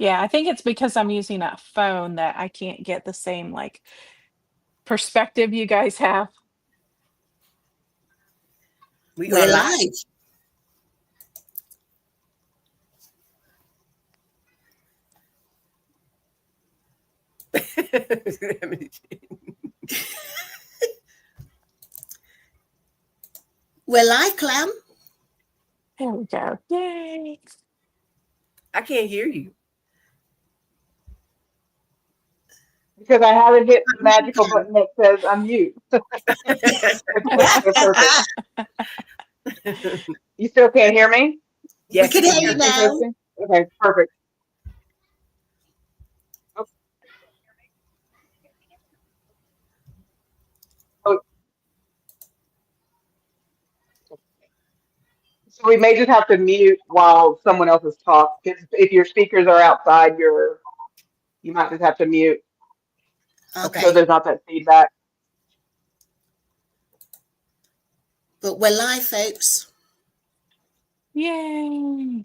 Yeah, I think it's because I'm using a phone that I can't get the same like perspective you guys have. We are We're live. live. We're live, Clam. There we go. Yay. I can't hear you. Because I haven't hit the magical button that says unmute. Okay, perfect. You still can't hear me? We Yes, can we can hear hear you you. Testing, now. testing. Okay, perfect. Oh, oh, so we may just have to mute while someone else is talking. If your speakers are outside, you might just have to mute Okay. so Okay, there's not that feedback. but we're live, folks. Yay.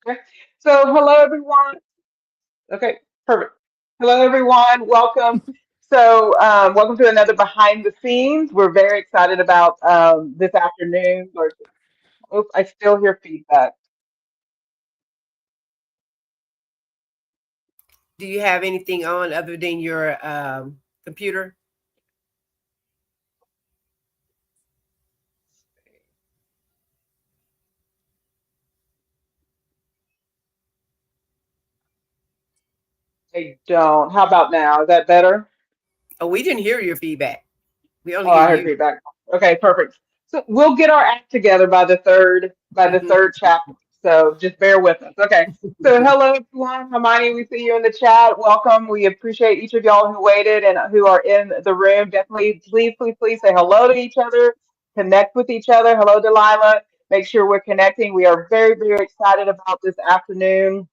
Okay. So hello everyone. Okay, perfect. Hello, everyone. Welcome. So, welcome to another behind the scenes. We're very excited about this afternoon. Oops, I still hear feedback. Do you have anything on other than your computer? I don't. How about now? Is that better? Oh, we didn't hear your feedback. We only Oh, hear I heard you. feedback. Okay, perfect. So we'll get our act together by the Mhm. third chapter. So just bear with us. Okay. So hello everyone. Hermione, we see you in the chat. Welcome. We appreciate each of y'all who waited and who are in the room. Definitely, please say hello to each other. Connect with each other. Hello, Delilah. Make sure we're connecting. We are very excited about this afternoon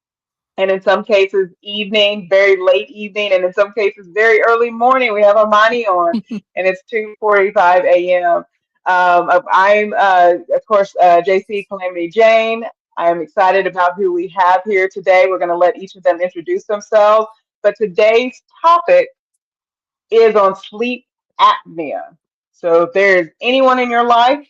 and in some cases evening, very late evening, and in some cases very early morning. We have Armani on, and it's 2:45 a.m. I'm, of course, JC Calamity Jane. I am excited about who we have here today. We're going to let each of them introduce themselves. But today's topic is on sleep apnea. So if there's anyone in your life,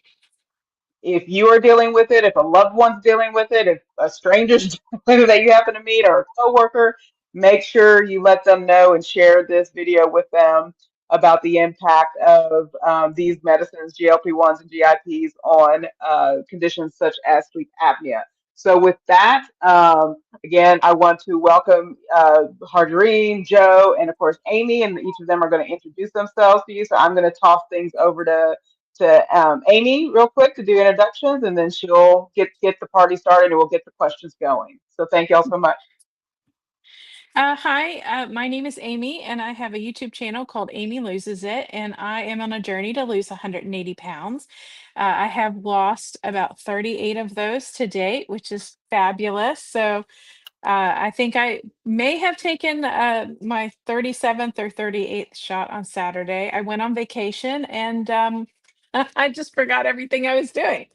if you are dealing with it, if a loved one's dealing with it, if a stranger's dealing with it that you happen to meet or a coworker, make sure you let them know and share this video with them about the impact of these medicines, GLP-1s and GIPs, on conditions such as sleep apnea. So with that, again, I want to welcome Harjarene, Joe, and of course Amy, and each of them are going to introduce themselves to you. So I'm going to toss things over to Amy real quick to do introductions, and then she'll get the party started, and we'll get the questions going. So thank y'all so much. Hi, my name is Amy, and I have a YouTube channel called Amy Loses It, and I am on a journey to lose 180 pounds. I have lost about 38 of those to date, which is fabulous. So I think I may have taken my 37th or 38th shot on Saturday. I went on vacation and I just forgot everything I was doing.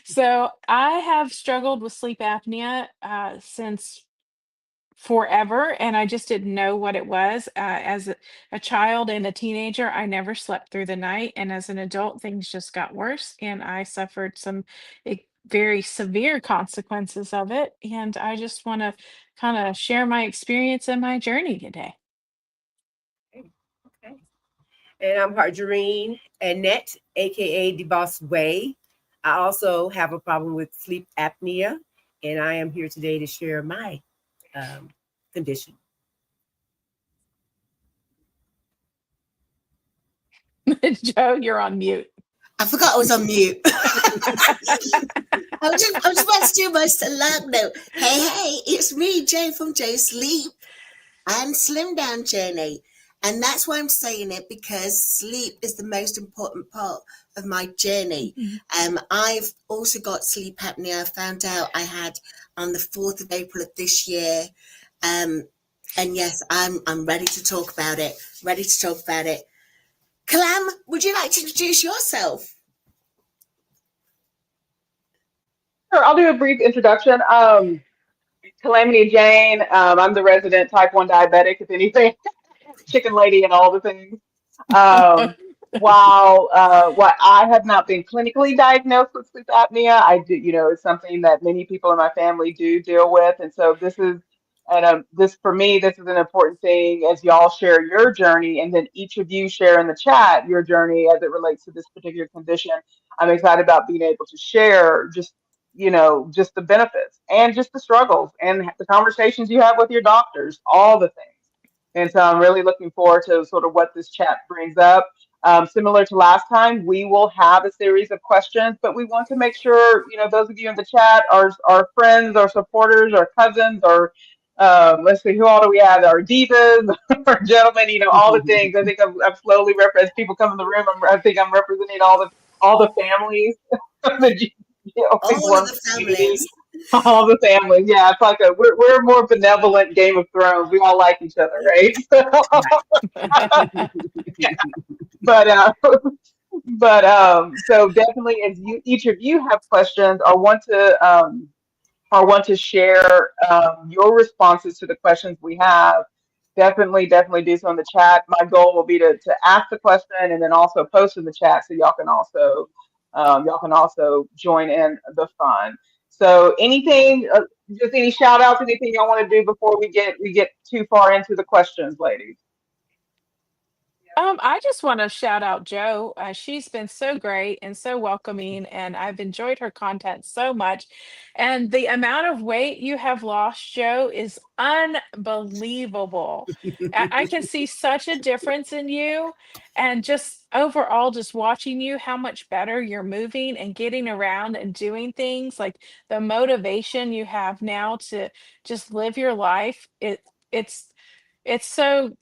So I have struggled with sleep apnea since forever, and I just didn't know what it was. As a child and a teenager, I never slept through the night, and as an adult, things just got worse, and I suffered some very severe consequences of it. And I just want to kind of share my experience and my journey today. Okay. Okay. And I'm Harjarene Annette, aka dbossway. I also have a problem with sleep apnea, and I am here today to share my um, condition. Joe, you're on mute. I forgot I was on mute. I was about to do my alarm note. Hey, it's me, Jay from Jay Sleep and Slim Down Journey. And that's why I'm saying it, because sleep is the most important part of my journey. Mhm. I've also got sleep apnea. I found out I had on the 4th of April of this year. And yes, I'm ready to talk about it. Ready to talk about it. Clam, would you like to introduce yourself? Sure, I'll do a brief introduction. Calamity Jane. I'm the resident type 1 diabetic, if anything, chicken lady and all the things. Um, while I have not been clinically diagnosed with sleep apnea, I do, it's something that many people in my family do deal with, and so this for me, this is an important thing as y'all share your journey, and then each of you share in the chat your journey as it relates to this particular condition. I'm excited about being able to share just the benefits and just the struggles and the conversations you have with your doctors, all the things. And so I'm really looking forward to sort of what this chat brings up. Similar to last time, we will have a series of questions, but we want to make sure, those of you in the chat are friends or supporters or cousins or let's see, who all do we have? Our divas or gentlemen, all the things. I think I'm slowly as people come in the room, I think I'm representing all the families of the All of GLP-1 the community. families. All the families, yeah. It's like we're a more benevolent Game of Thrones. We all like each other, right? but so definitely, as each of you have questions or want to share your responses to the questions we have, definitely do so in the chat. My goal will be to ask the question and then also post in the chat so y'all can also join in the fun. So anything, just any shout outs, anything y'all want to do before we get too far into the questions, ladies? I just want to shout out Joe. She's been so great and so welcoming, and I've enjoyed her content so much. And the amount of weight you have lost, Joe, is unbelievable. I can see such a difference in you, and just overall, just watching you, how much better you're moving and getting around and doing things. Like the motivation you have now to just live your life. It's it's so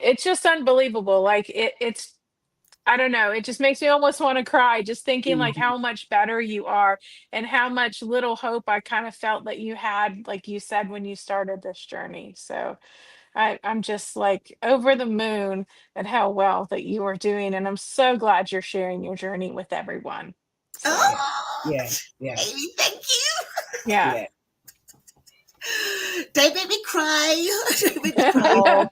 it's just unbelievable. Like it's I don't know, it just makes me almost want to cry just thinking like how much better you are and how much little hope I kind of felt that you had, like you said, when you started this journey. So I'm just like over the moon at how well that you are doing. And I'm so glad you're sharing your journey with everyone. So Oh, Yeah, yeah, Amy, thank you. yeah. yeah. Don't make me cry. Don't make me cry. Oh,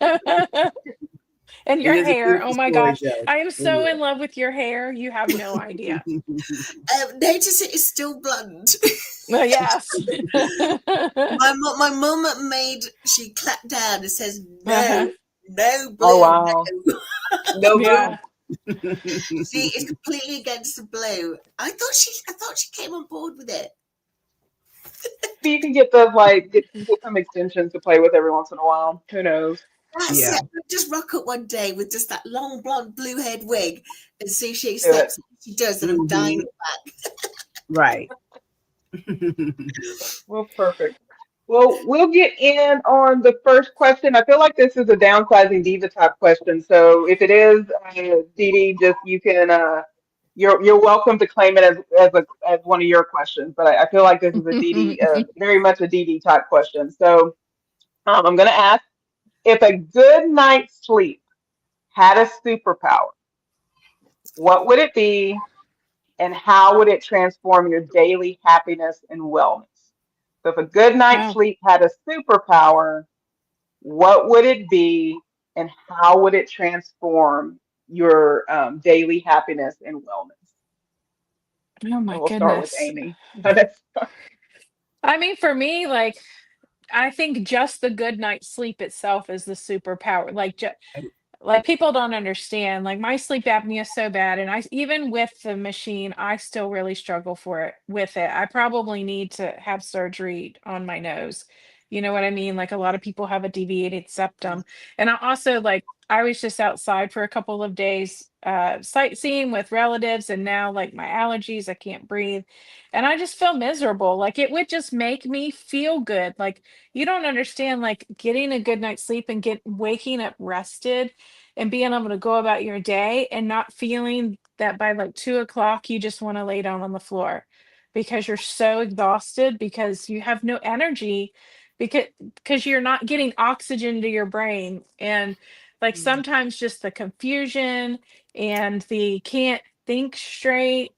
And it your is a hair. beautiful Oh my story, gosh. Joe. I am so It in love with your hair. You have no idea. Notice it is still blonde. Well, yes. My mum she clapped down and says Uh-huh. no, no Oh blue, wow, no. no Yeah. blue. She is completely against the blue. I thought she came on board with it. Maybe you can get those get some extensions to play with every once in a while. Who knows? That's Yeah, it. Just rock up one day with just that long blonde blue haired wig and see she Do it. accepts it. She does, and I'm dying hmm right. Well, perfect. Well, we'll get in on the first question. I feel like this is a downsizing diva type question. So if it is, Dee Dee, just you can you're welcome to claim it as one of your questions. But I feel like this is a Dee Dee, very much a Dee Dee type question. So I'm going to ask, if a good night's sleep had a superpower, what would it be, and how would it transform your daily happiness and wellness? So if a good night's Wow. sleep had a superpower, what would it be, and how would it transform your daily happiness and wellness? Oh my And we'll start with goodness. Amy. I mean, for me, like, I think just the good night's sleep itself is the superpower. Like people don't understand. Like my sleep apnea is so bad, and even with the machine, I still really struggle for it with it. I probably need to have surgery on my nose. You know what I mean? Like a lot of people have a deviated septum. And I also like I was just outside for a couple of days sightseeing with relatives, and now like my allergies, I can't breathe. And I just feel miserable. Like it would just make me feel good. Like you don't understand, like getting a good night's sleep and get waking up rested and being able to go about your day and not feeling that by like 2 o'clock you just want to lay down on the floor because you're so exhausted because you have no energy because you're not getting oxygen to your brain. And like sometimes just the confusion and the can't think straight.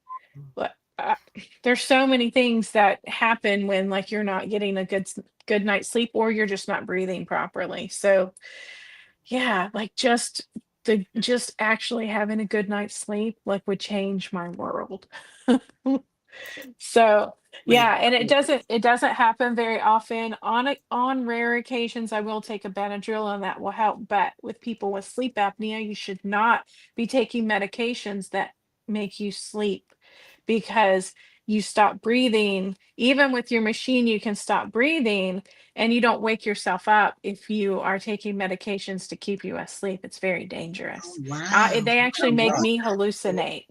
there's so many things that happen when like you're not getting a good night's sleep or you're just not breathing properly. So yeah, like just actually having a good night's sleep like would change my world. So We yeah, and it doesn't happen very often. On rare occasions, I will take a Benadryl and that will help. But with people with sleep apnea, you should not be taking medications that make you sleep because you stop breathing. Even with your machine, you can stop breathing and you don't wake yourself up if you are taking medications to keep you asleep. It's very oh dangerous. wow. They actually Oh, make wow. me hallucinate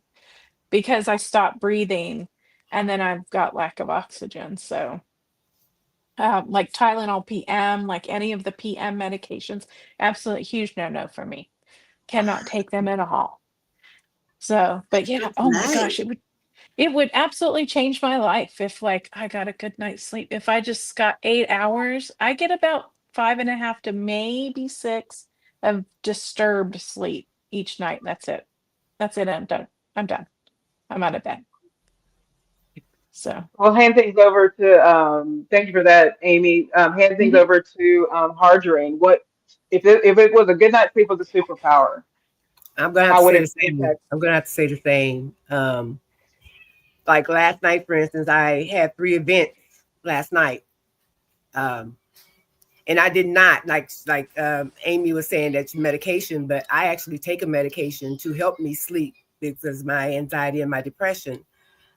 because I stopped breathing and then I've got lack of oxygen. So, like Tylenol PM, like any of the PM medications, absolute huge no for me. Cannot take them at all. So, but Good yeah, to oh my know. gosh, it would absolutely change my life if like I got a good night's sleep. If I just got 8 hours, I get about 5.5 to maybe 6 of disturbed sleep each night. That's it. That's it. I'm done. I'm done. I'm out of bed. So. We'll hand things over to, thank you for that, Amy. Hand things Mhm. over to Harjarene. What if it was a good night's sleep was a superpower? I'm gonna have to How would say the it same. impact? I'm gonna have to say the same. Like last night, for instance, I had 3 events last night. Um, and I did not Amy was saying that medication, but I actually take a medication to help me sleep because my anxiety and my depression.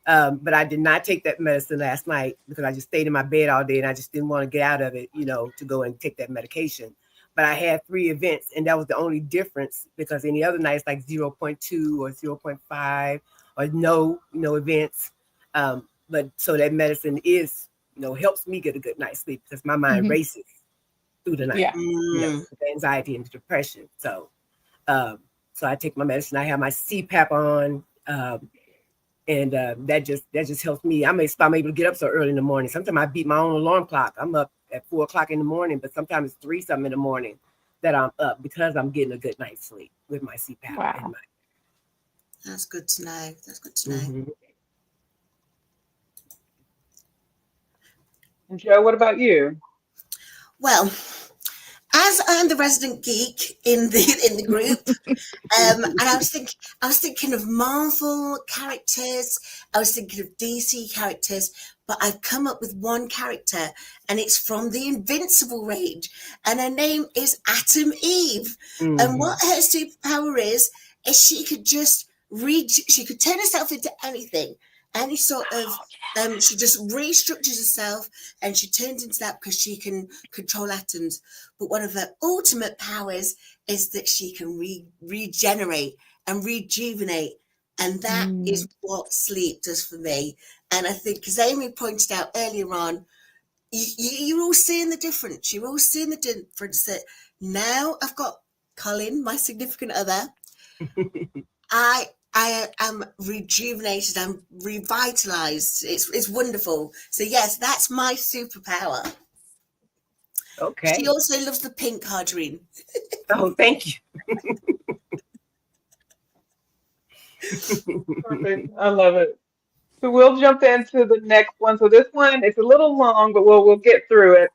But I did not take that medicine last night because I just stayed in my bed all day and I just didn't want to get out of it, to go and take that medication. But I had 3 events, and that was the only difference because any other nights like 0.2 or 0.5 or no events. But so that medicine is, helps me get a good night's sleep because my mind Mhm. races through the night, Yeah. Mm, with the anxiety and the depression. Um, so I take my medicine. I have my CPAP on. And that just helps me. I'm able to get up so early in the morning. Sometimes I beat my own alarm clock. I'm up at 4 o'clock in the morning, but sometimes it's 3 something in the morning that I'm up because I'm getting a good night's sleep with my CPAP and Wow. my. that's good to know. That's good to know. Mhm. And Joe, what about you? Well, as I'm the resident geek in the group, and I was thinking of Marvel characters. I was thinking of DC characters, but I've come up with one character, and it's from the Invincible range, and her name is Atom Eve. And Mhm. what her superpower is she could just read. She could turn herself into anything, any sort of. Oh, She just restructures herself, and she turns into that because she can control atoms. But one of her ultimate powers is that she can regenerate and rejuvenate. And yeah. that is what sleep does for me. And I think, as Amy pointed out earlier on, you're all seeing the difference. You're all seeing the difference that now I've got Colin, my significant other. I am rejuvenated. I'm revitalized. It's wonderful. So yes, that's my superpower. She Okay. also loves the pink, Harjarene. Oh, thank you. Perfect. I love it. So we'll jump into the next one. So this one, it's a little long, but we'll get through it.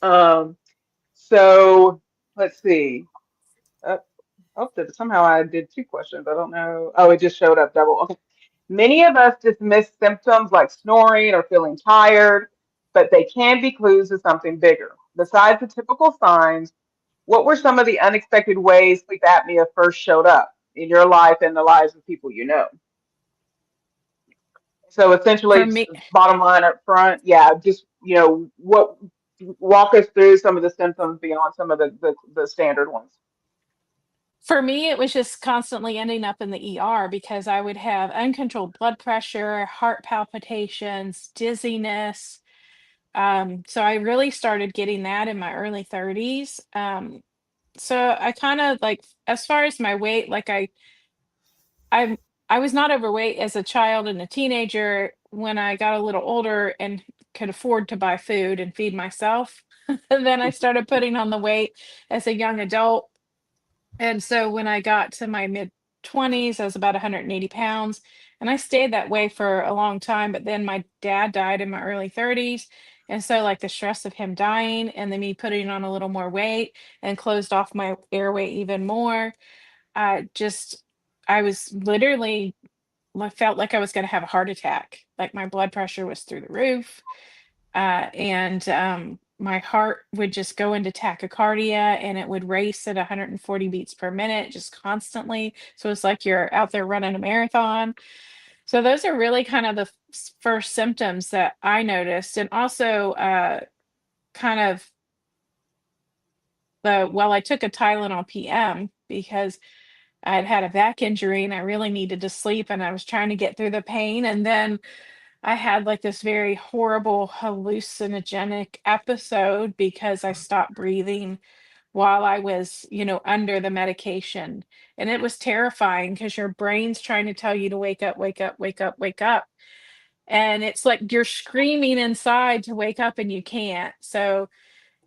Um, so let's see. Uh, somehow I did 2 questions. I don't know. Oh, it just showed up double. Okay. Many of us dismiss symptoms like snoring or feeling tired, but they can be clues to something bigger. Besides the typical signs, what were some of the unexpected ways sleep apnea first showed up in your life and the lives of people you know? So For essentially, just me, the bottom line up front, yeah, just what walk us through some of the symptoms beyond some of the standard ones. it was just constantly ending up in the ER because I would have uncontrolled blood pressure, heart palpitations, dizziness. So I really started getting that in my early 30s. So I kind of like, as far as my weight, like I'm I was not overweight as a child and a teenager. When I got a little older and could afford to buy food and feed myself, and then I started putting on the weight as a young adult. And so when I got to my mid 20s. I was about 180 pounds. And I stayed that way for a long time. But then my dad died in my early 30s. And so, like, the stress of him dying and then me putting on a little more weight and closed off my airway even more, just, I was literally, I felt like I was going to have a heart attack. Like, my blood pressure was through the roof. And my heart would just go into tachycardia and it would race at 140 beats per minute just constantly. So it's like you're out there running a marathon. So those are really kind of the first symptoms that I noticed. And also, kind of well, I took a Tylenol PM because I'd had a back injury and I really needed to sleep and I was trying to get through the pain. And then I had like this very horrible hallucinogenic episode because I stopped breathing while I was, under the medication. And it was terrifying because your brain's trying to tell you to wake up, wake up, wake up, wake up. And it's like you're screaming inside to wake up and you can't. So,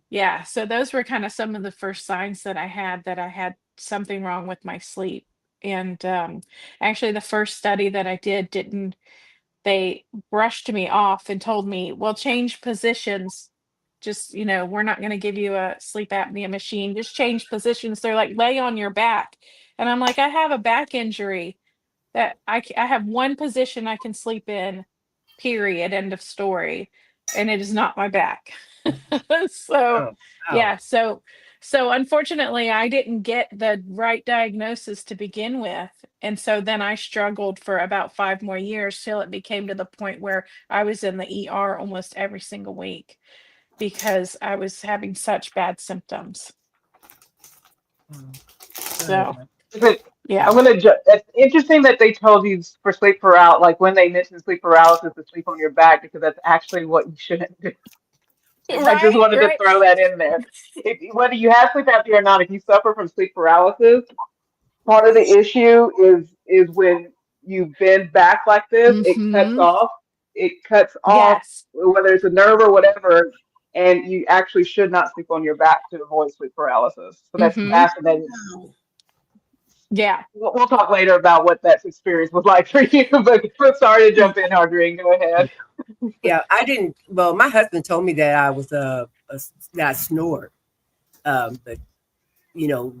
yeah, so those were kind of some of the first signs that I had something wrong with my sleep. And actually, the first study that I did didn't they brushed me off and told me, "Well, change positions. Just, we're not going to give you a sleep apnea machine. Just change positions." They're like, "Lay on your back." And I'm like, "I have a back injury that I have one position I can sleep in, period, end of story, and it is not my back." So, Oh, wow. yeah, so unfortunately, I didn't get the right diagnosis to begin with, and so then I struggled for about 5 more years till it became to the point where I was in the ER almost every single week because I was having such bad symptoms. Sorry. So, Is it, yeah. I'm gonna. It's interesting that they told you for sleep paralysis, like when they mentioned sleep paralysis, to sleep on your back because that's actually what you shouldn't do. I just Right, wanted to right. throw that in there. Whether you have sleep apnea or not, if you suffer from sleep paralysis, part of the issue is when you bend back like this, it cuts Mhm. off. It cuts off Yes. whether it's a nerve or whatever, and you actually should not sleep on your back to avoid sleep paralysis. So that's Mhm. fascinating. Wow. Yeah. We'll talk later about what that experience was like for you. But sorry to jump in, Harjarene. Go ahead. Yeah, I didn't. Well, my husband told me that I was that I snored. But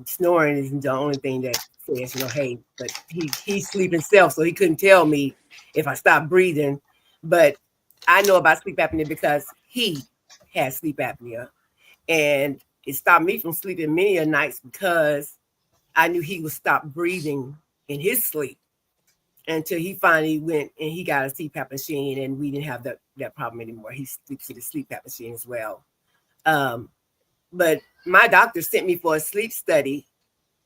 snoring isn't the only thing that says, hey. But he sleep himself, so he couldn't tell me if I stopped breathing. But I know about sleep apnea because he has sleep apnea, and it stopped me from sleeping many a nights because I knew he would stop breathing in his sleep until he finally went and he got a CPAP machine, and we didn't have that problem anymore. He sleeps with a CPAP machine as well. But my doctor sent me for a sleep study,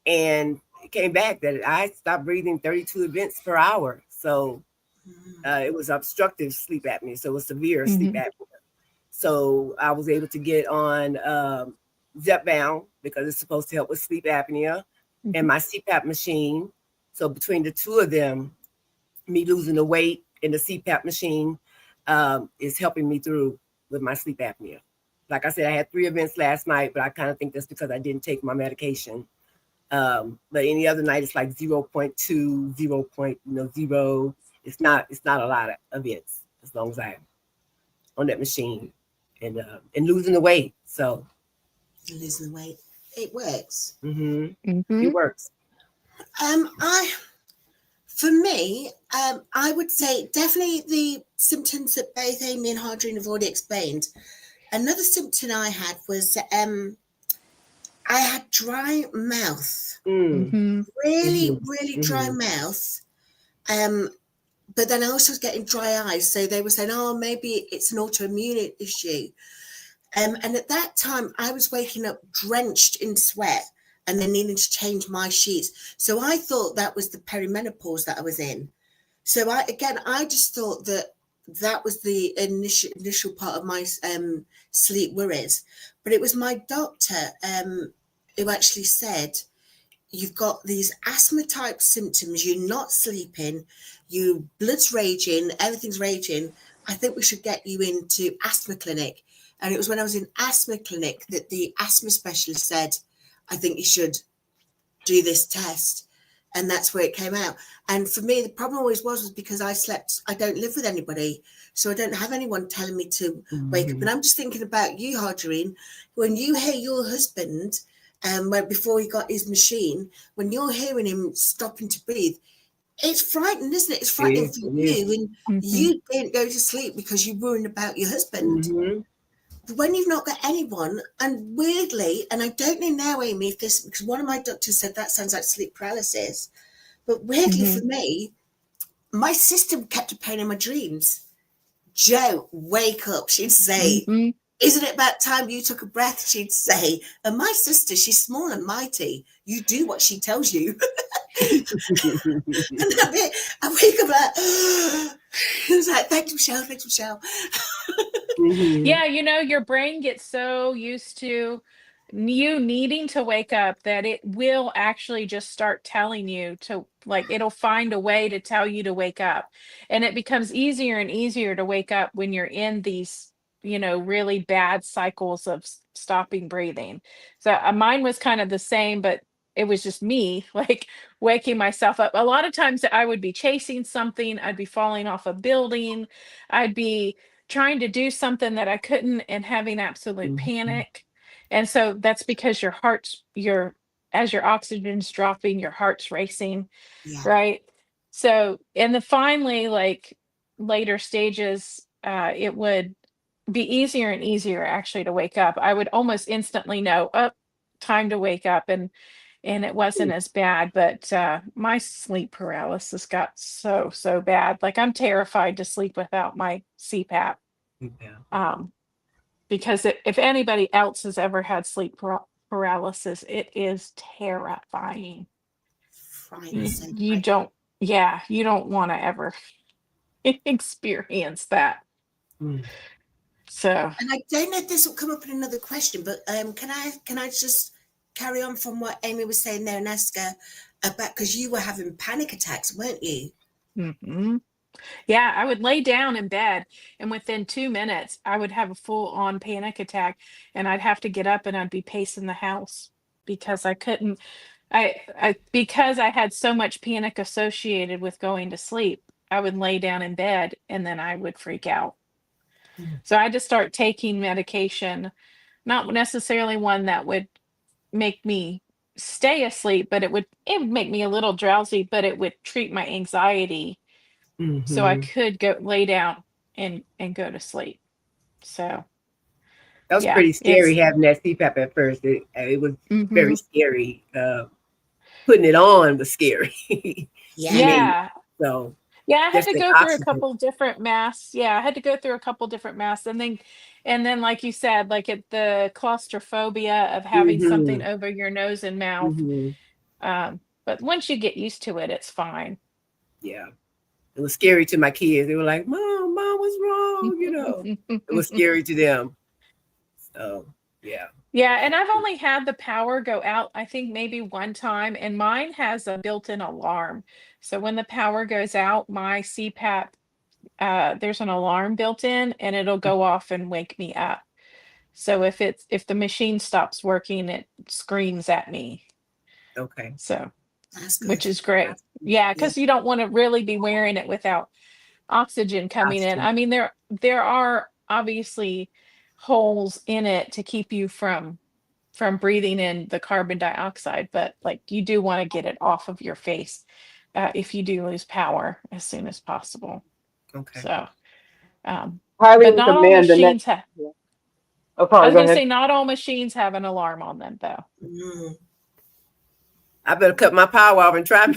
and it came back that I stopped breathing 32 events per hour. So it was obstructive sleep apnea. So it was severe sleep Mhm. apnea. So I was able to get on Zepbound because it's supposed to help with sleep apnea, and Mhm. my CPAP machine. So between the two of them, me losing the weight and the CPAP machine is helping me through with my sleep apnea. Like I said, I had 3 events last night, but I kind of think that's because I didn't take my medication. But any other night, it's like 0.2, 0.0. It's not a lot of events as long as I'm on that machine and losing the weight. So Losing weight. It works. it Mhm. works. I For me, I would say definitely the symptoms that both Amy and Hardrain have already explained. Another symptom I had was I had dry mouth, Mm, Mhm. really, mhm, really dry mhm. mouth. Um, but then I also was getting dry eyes. So they were saying, oh, maybe it's an autoimmune issue. And at that time, I was waking up drenched in sweat and then needing to change my sheets. So I thought that was the perimenopause that I was in. So I just thought that was the initial part of my sleep worries. But it was my doctor who actually said, you've got these asthma type symptoms, you're not sleeping, you blood's raging, everything's raging. I think we should get you into asthma clinic. And it was when I was in asthma clinic that the asthma specialist said, I think you should do this test. and that's where it came out. And for me, the problem always was because I don't live with anybody, so I don't have anyone telling me to wake up. And I'm just thinking about you, Harjarene, when you hear your husband, before he got his machine, when you're hearing him stopping to breathe, it's frightening, isn't it? It's frightening for you, and you didn't go to sleep because you're worrying about your husband. But when you've not got anyone, and weirdly, and I don't know now, Amy, if this, because one of my doctors said that sounds like sleep paralysis, but weirdly for me, my sister kept appearing in my dreams. Joe, wake up. She'd say, isn't it about time you took a breath? She'd say, and my sister, she's small and mighty. You do what she tells you. And I wake up like, I was like, thanks, Michelle, thanks, Michelle. Yeah, you know, your brain gets so used to you needing to wake up that it will actually just start telling you to, like, it'll find a way to tell you to wake up. And it becomes easier and easier to wake up when you're in these, you know, really bad cycles of stopping breathing. So mine was kind of the same, but it was just me, like, waking myself up. A lot of times I would be chasing something, I'd be falling off a building, I'd be trying to do something that I couldn't and having absolute panic. And so that's because as your oxygen's dropping, your heart's racing, Yeah. right? So in the finally, like, later stages, it would be easier and easier actually to wake up. I would almost instantly know, up, time to wake up, and it wasn't as bad. But my sleep paralysis got so bad. Like, I'm terrified to sleep without my CPAP. Because if anybody else has ever had sleep paralysis, it is terrifying. Frightening. You don't, yeah, you don't want to ever experience that. So, And I don't know if this will come up in another question, but can I just carry on from what Amy was saying there and ask her about, because you were having panic attacks, weren't you? yeah, I would lay down in bed, and within 2 minutes, I would have a full on panic attack, and I'd have to get up and I'd be pacing the house because I couldn't. Because I had so much panic associated with going to sleep, I would lay down in bed and then I would freak out. So I had to start taking medication, not necessarily one that would make me stay asleep, but it would make me a little drowsy, but it would treat my anxiety so I could go lay down and go to sleep. So That was yeah, pretty scary it's having that CPAP at first. It was very mhm. scary. Putting it on was scary Yeah. to me. Yeah. So Yeah, I had just to the go through a oxygen. couple different masks. Yeah, I had to go through a couple different masks, and then like you said, like, the claustrophobia of having something Hmm. over your nose and mouth. Hmm. But once you get used to it, it's fine. Yeah. It was scary to my kids. They were like, Mom, what's wrong? It was scary to them. So, yeah. Yeah, and I've only had the power go out, I think maybe one time, and mine has a built-in alarm. So when the power goes out, my CPAP, there's an alarm built in, and it'll go off and wake me up. So if the machine stops working, it screams at me. Okay. So, That's which good. is great. Yeah, Yeah. because you don't want to really be wearing it without oxygen coming in. Oxygen. I mean, there are obviously holes in it to keep you from breathing in the carbon dioxide, but, like, you do want to get it off of your face if you do lose power as soon as possible. Okay. So, um, Highly but not all recommend the next. machines have. Yeah. Oh, I sorry, was go going to ahead. say not all machines have an alarm on them, though. I better cut my power off and try.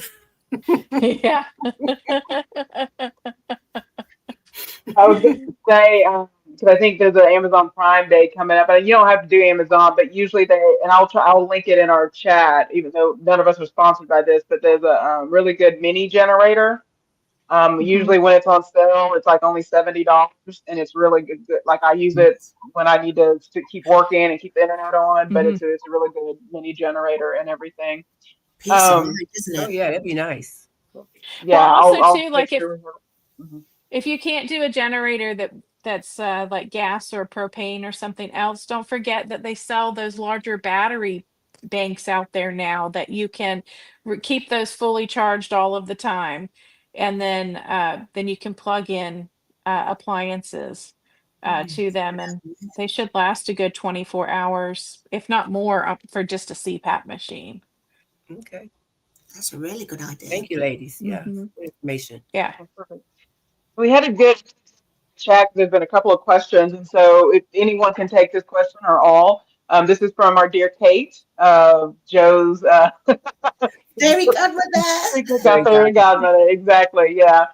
Yeah. I was going to say, because I think there's an Amazon Prime Day coming up, and you don't have to do Amazon, but usually and I'll link it in our chat, even though none of us are sponsored by this, but there's a really good mini generator. Mhm, Usually when it's on sale, it's like only $70, and it's really good. Like, I use it when I need to keep working and keep the internet on, but mhm. it's a really good mini generator and everything. Peace of Um, mind, isn't Oh it? yeah, that'd be nice. yeah, Well, also I'll too, make like, sure. Mhm. if you can't do a generator that's like gas or propane or something else, don't forget that they sell those larger battery banks out there now that you can keep those fully charged all of the time, and then you can plug in appliances to them, and they should last a good 24 hours, if not more, for just a CPAP machine. Okay. That's a really good idea. Thank you, ladies. Yeah. Mhm. Good information. Yeah. Oh, perfect. We had a good chat. There's been a couple of questions, and so if anyone can take this question or all. This is from our dear Kate, Joe's Fairy godmother. Very fairy good. godmother. Exactly, yeah.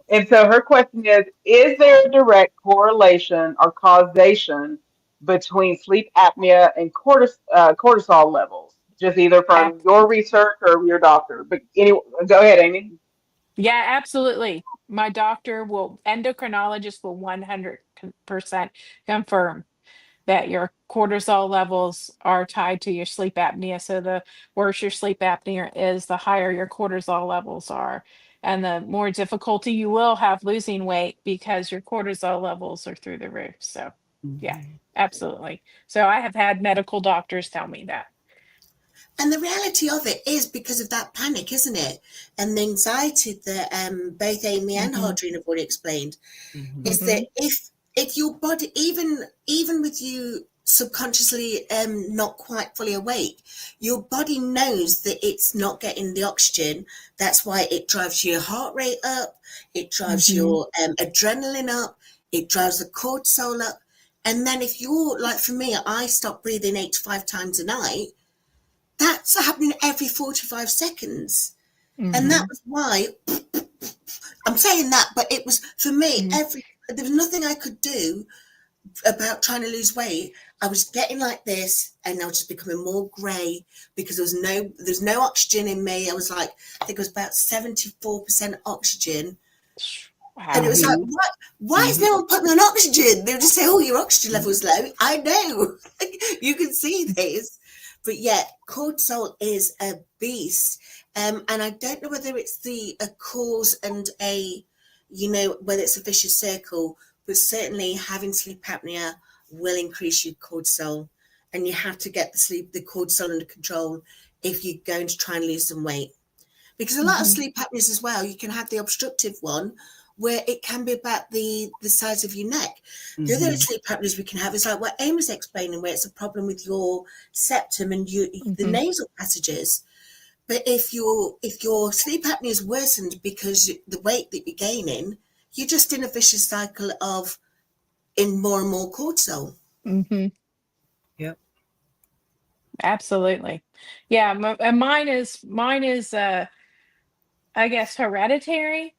And so her question is there a direct correlation or causation between sleep apnea and cortisol levels? Just either from your research or your doctor. But anyway, go ahead, Amy. Yeah, absolutely. My endocrinologist will 100% confirm that your cortisol levels are tied to your sleep apnea. So the worse your sleep apnea is, the higher your cortisol levels are. And the more difficulty you will have losing weight because your cortisol levels are through the roof. So, yeah, Mhm. absolutely. So I have had medical doctors tell me that. And the reality of it is because of that panic, isn't it? And the anxiety that both Amy and Hmm. Harjarene have already explained, Mhm. is Hmm. that if your body, even with you subconsciously not quite fully awake, your body knows that it's not getting the oxygen. That's why it drives your heart rate up, it drives Hmm. your adrenaline up, it drives the cortisol up. And then if you're like, for me, I stop breathing 8 to 5 times a night. That's happening every 45 seconds. And that Hmm. was why I'm saying that, but it was for me, Hmm. there was nothing I could do about trying to lose weight. I was getting like this and I was just becoming more grey because there's no oxygen in me. I was like, I think it was about 74% oxygen. And it Wow. was like, Mhm. why is Mhm. no one putting me on oxygen? They would just say, oh, your oxygen level's low. I know. You can see this. But yeah, cortisol is a beast. And I don't know whether it's a cause and whether it's a vicious circle, but certainly having sleep apnea will increase your cortisol. And you have to get the cortisol under control if you're going to try and lose some weight. Because a lot of Hmm. sleep apneas as well, you can have the obstructive one where it can be about the size of your neck. The other Mhm. sleep apneas we can have is like what Amy's explaining, where it's a problem with your septum and the Hmm. nasal passages. But if your sleep apnea is worsened because the weight that you're gaining, you're just in a vicious cycle of in more and more cortisol. Hmm. Yep. Absolutely. Yeah, and mine is I guess hereditary.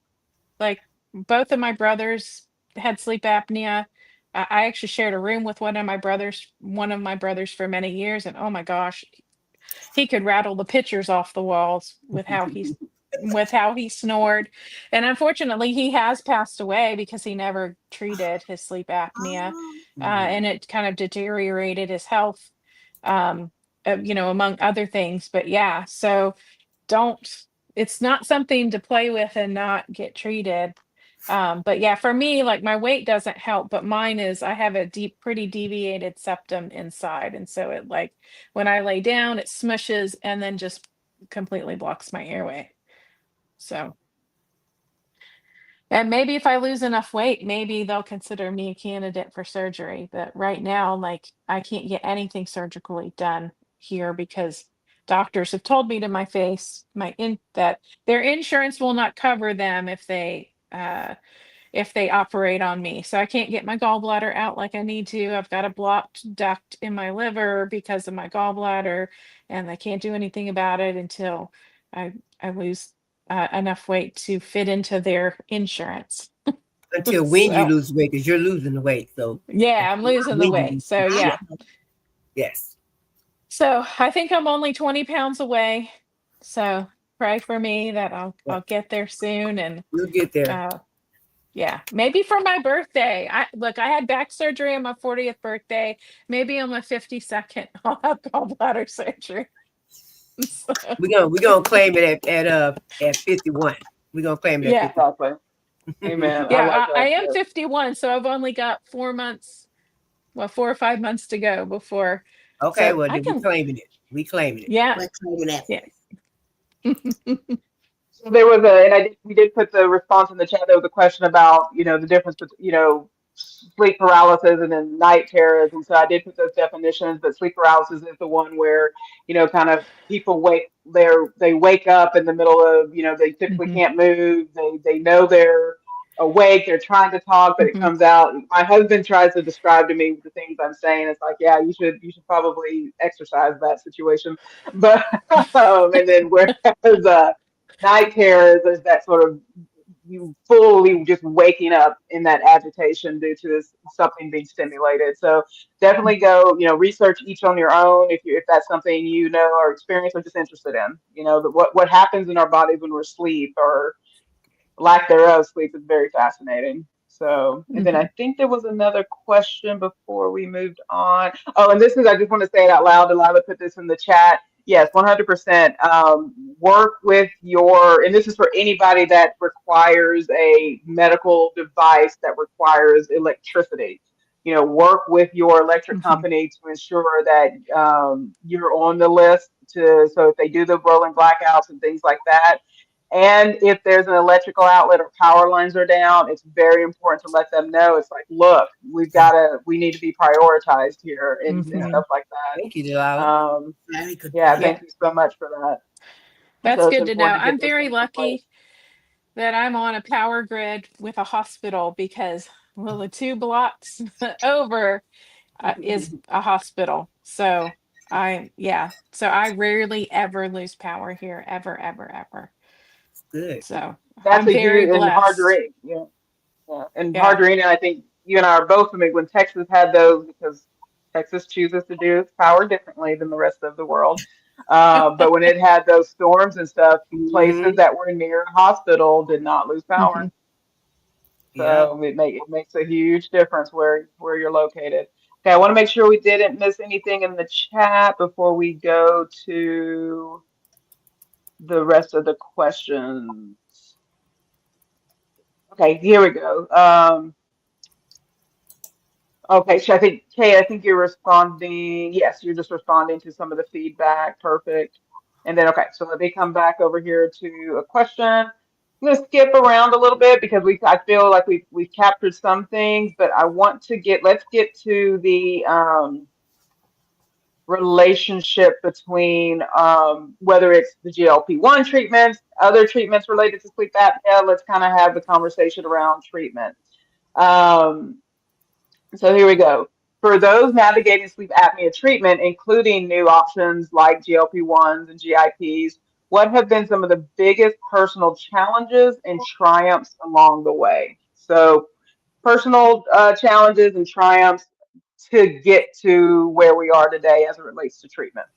Like both of my brothers had sleep apnea. I actually shared a room with one of my brothers for many years, and oh my gosh, he could rattle the pictures off the walls with how he snored. And unfortunately, he has passed away because he never treated his sleep apnea, Oh, Mhm. and it kind of deteriorated his health, um, among other things. But yeah, so don't it's not something to play with and not get treated. But yeah, for me, like my weight doesn't help, but mine is I have a pretty deviated septum inside. And so it like when I lay down, it smushes and then just completely blocks my airway. So, and maybe if I lose enough weight, maybe they'll consider me a candidate for surgery. But right now, like I can't get anything surgically done here because doctors have told me to my face, that their insurance will not cover them if they operate on me. So I can't get my gallbladder out like I need to. I've got a blocked duct in my liver because of my gallbladder, and I can't do anything about it until I lose enough weight to fit into their insurance. Until when you So lose weight, because you're losing the weight. So yeah, I'm losing the when you weight. lose So weight. yeah. Yeah. Yes. So I think I'm only 20 pounds away. So pray for me that I'll Yeah. I'll get there soon, and You'll get there. uh yeah, maybe for my birthday. I had back surgery on my 40th birthday. Maybe on my 52nd, I'll have gallbladder surgery. So, We're gonna claim it at 51. We're gonna claim it at yeah, 50. Exactly. Amen. I like yeah. I that. am Yes. 51, so I've only got 4 months, well, 4 or 5 months to go before. Okay, So well I then we can, claiming it. We claiming it. Yeah. We're claiming it. Yeah. So there was a, and we did put the response in the chat. There was a question about, the difference between, sleep paralysis and then night terrors. And so I did put those definitions, but sleep paralysis is the one where, kind of people they wake up in the middle of, they typically Mhm. can't move. They know they're awake. They're trying to talk, but it Mhm. comes out. My husband tries to describe to me the things I'm saying. It's like, yeah, you should probably exercise that situation. But, and then whereas, night terrors is that sort of you fully just waking up in that agitation due to something being stimulated. So definitely go, research each on your own if that's something you know or experience or just interested in. What happens in our bodies when we're asleep or lack thereof sleep is very fascinating. So, and then I Mhm. think there was another question before we moved on. Oh, and I just want to say it out loud. Delilah put this in the chat. Yes, 100%. Work with and this is for anybody that requires a medical device that requires electricity. Work with your electric Mhm. company to ensure that you're on the list so if they do the rolling blackouts and things like that, and if there's an electrical outlet or power lines are down, it's very important to let them know. It's like, look, we need to be prioritized here and Mhm. stuff like that. Thank you, Delilah. Very good Yeah, point. Yeah. thank you so much for that. That's So it's good to know. important to get I'm those very things in place. lucky that I'm on a power grid with a hospital because, well, the 2 blocks over is a hospital. So so I rarely ever lose power here, ever, ever, ever. Good. So That's I'm a very huge and hard to blessed. read. Yeah. Yeah, and Yeah. Harjarene, I think you and I are both familiar when Texas had those because Texas chooses to do its power differently than the rest of the world. But when it had those storms and stuff, places Hmm. that were near a hospital did not lose power. Mhm. Yeah. So it makes a huge difference where you're located. Okay, I want to make sure we didn't miss anything in the chat before we go to the rest of the questions. Okay, here we go. Okay, so I think you're responding. Yes, you're just responding to some of the feedback. Perfect. And then, okay, so let me come back over here to a question. I'm going to skip around a little bit because I feel like we've captured some things, but let's get to the relationship between whether it's the GLP-1 treatments, other treatments related to sleep apnea. Let's kind of have the conversation around treatment. Um, so here we go. For those navigating sleep apnea treatment, including new options like GLP-1s and GIPs, what have been some of the biggest personal challenges and triumphs along the way? So personal challenges and triumphs to get to where we are today as it relates to treatment.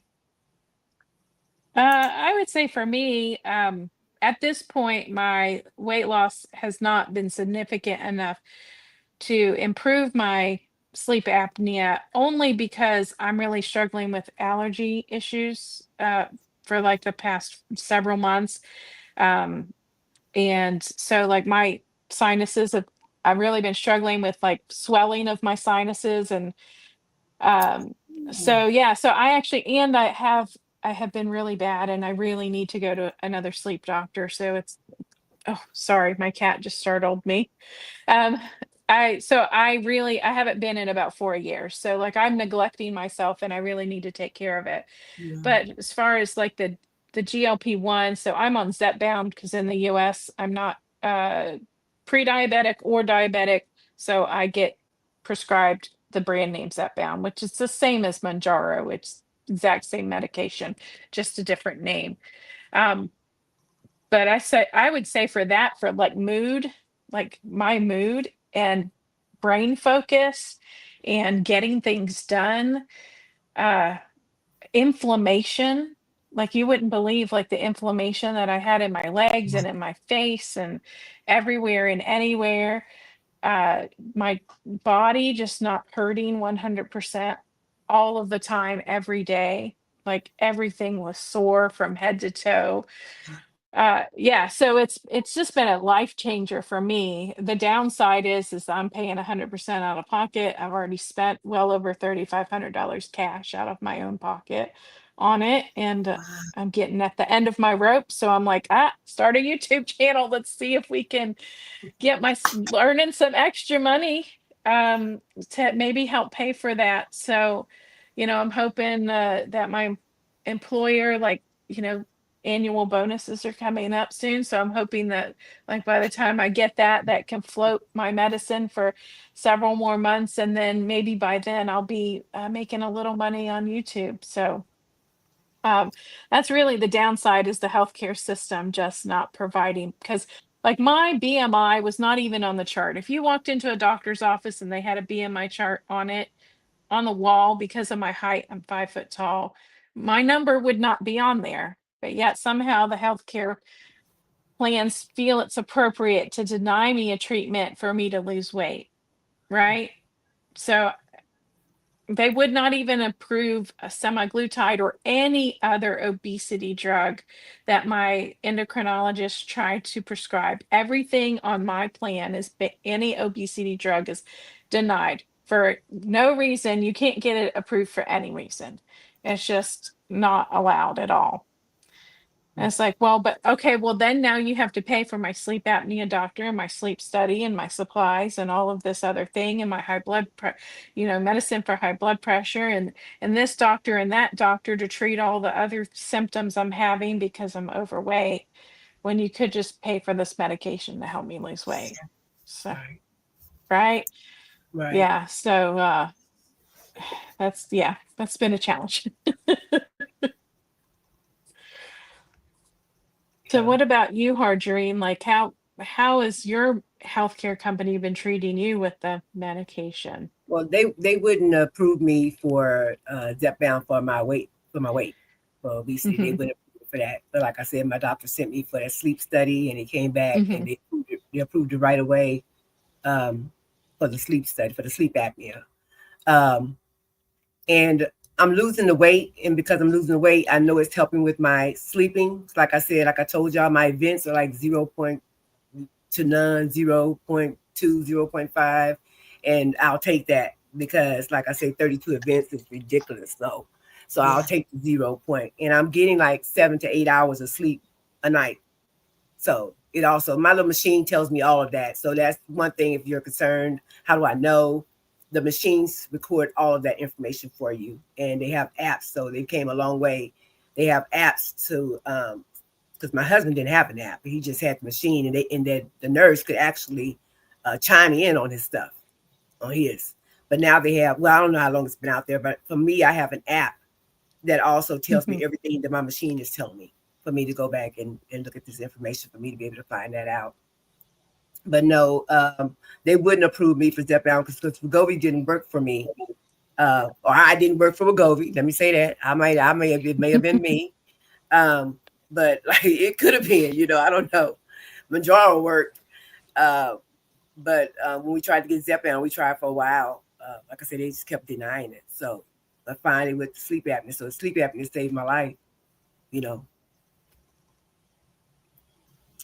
I would say for me, at this point, my weight loss has not been significant enough to improve my sleep apnea, only because I'm really struggling with allergy issues for like the past several months. Um, and so, like, my sinuses have, I've really been struggling with like swelling of my sinuses. And um, so I actually, and I have been really bad and I really need to go to another sleep doctor. So it's, oh, sorry, my cat just startled me. Um, I haven't been in about 4 years. So like I'm neglecting myself and I really need to take care of it. Yeah. But as far as like the GLP-1, so I'm on Zepbound because in the US I'm not pre-diabetic or diabetic. So I get prescribed the brand name Zepbound, which is the same as Manjaro. It's exact same medication, just a different name. Um, but I would say for that, for like mood, like my mood and brain focus and getting things done, uh inflammation, like you wouldn't believe like the inflammation that I had in my legs and in my face and everywhere and anywhere. My body just not hurting 100% all of the time every day. Like everything was sore from head to toe. Yeah, so it's just been a life changer for me. The downside is I'm paying 100% out of pocket. I've already spent well over $3,500 cash out of my own pocket on it, and Wow. I'm getting at the end of my rope. So I'm like, start a YouTube channel. Let's see if we can get learning some extra money to maybe help pay for that. So, I'm hoping that my employer, like, annual bonuses are coming up soon. So I'm hoping that, like, by the time I get that can float my medicine for several more months, and then maybe by then I'll be making a little money on YouTube. So um, that's really the downside, is the healthcare system just not providing, because like my BMI was not even on the chart. If you walked into a doctor's office and they had a BMI chart on it on the wall, because of my height, I'm 5 foot tall, my number would not be on there. But yet somehow the healthcare plans feel it's appropriate to deny me a treatment for me to lose weight, right? So they would not even approve a semaglutide or any other obesity drug that my endocrinologist tried to prescribe. Everything on my plan is any obesity drug is denied for no reason. You can't get it approved for any reason. It's just not allowed at all. And it's like, well, but okay, well, then now you have to pay for my sleep apnea doctor and my sleep study and my supplies and all of this other thing, and my medicine for high blood pressure, and this doctor and that doctor to treat all the other symptoms I'm having because I'm overweight, when you could just pay for this medication to help me lose weight. So, Right. right? Right. Yeah. So that's been a challenge. So Yeah. what about you, Harjarene? Like, how has your healthcare company been treating you with the medication? Well, they wouldn't approve me for Zepbound for my weight for obesity. They Hmm. wouldn't approve me for that. But like I said, my doctor sent me for that sleep study, and he came back and Hmm. they approved it right away um, for the sleep study for the sleep apnea. Um, and I'm losing the weight, and because I'm losing the weight, I know it's helping with my sleeping. Like I said, like I told y'all, my events are like 0 to none, 0.2, 0.5. And I'll take that because, like I say, 32 events is ridiculous. So I'll Yeah. take the 0 point. And I'm getting like 7 to 8 hours of sleep a night. So it also, my little machine tells me all of that. So that's one thing. If you're concerned, how do I know? The machines record all of that information for you, and they have apps. So they came a long way. They have apps to because my husband didn't have an app. He just had the machine, and the nurse could actually chime in on his stuff, on his. But now they have, well, I don't know how long it's been out there, but for me, I have an app that also tells me Hmm. everything that my machine is telling me for me to go back and look at this information for me to be able to find that out. But no, they wouldn't approve me for Zepbound because Wegovy didn't work for me. Or I didn't work for Wegovy. Let me say that. It may have been me. Um, but like it could have been, I don't know. Manjaro worked. Uh, but when we tried to get Zepbound, we tried for a while. Like I said, they just kept denying it. So I finally with the sleep apnea. So the sleep apnea saved my life, you know.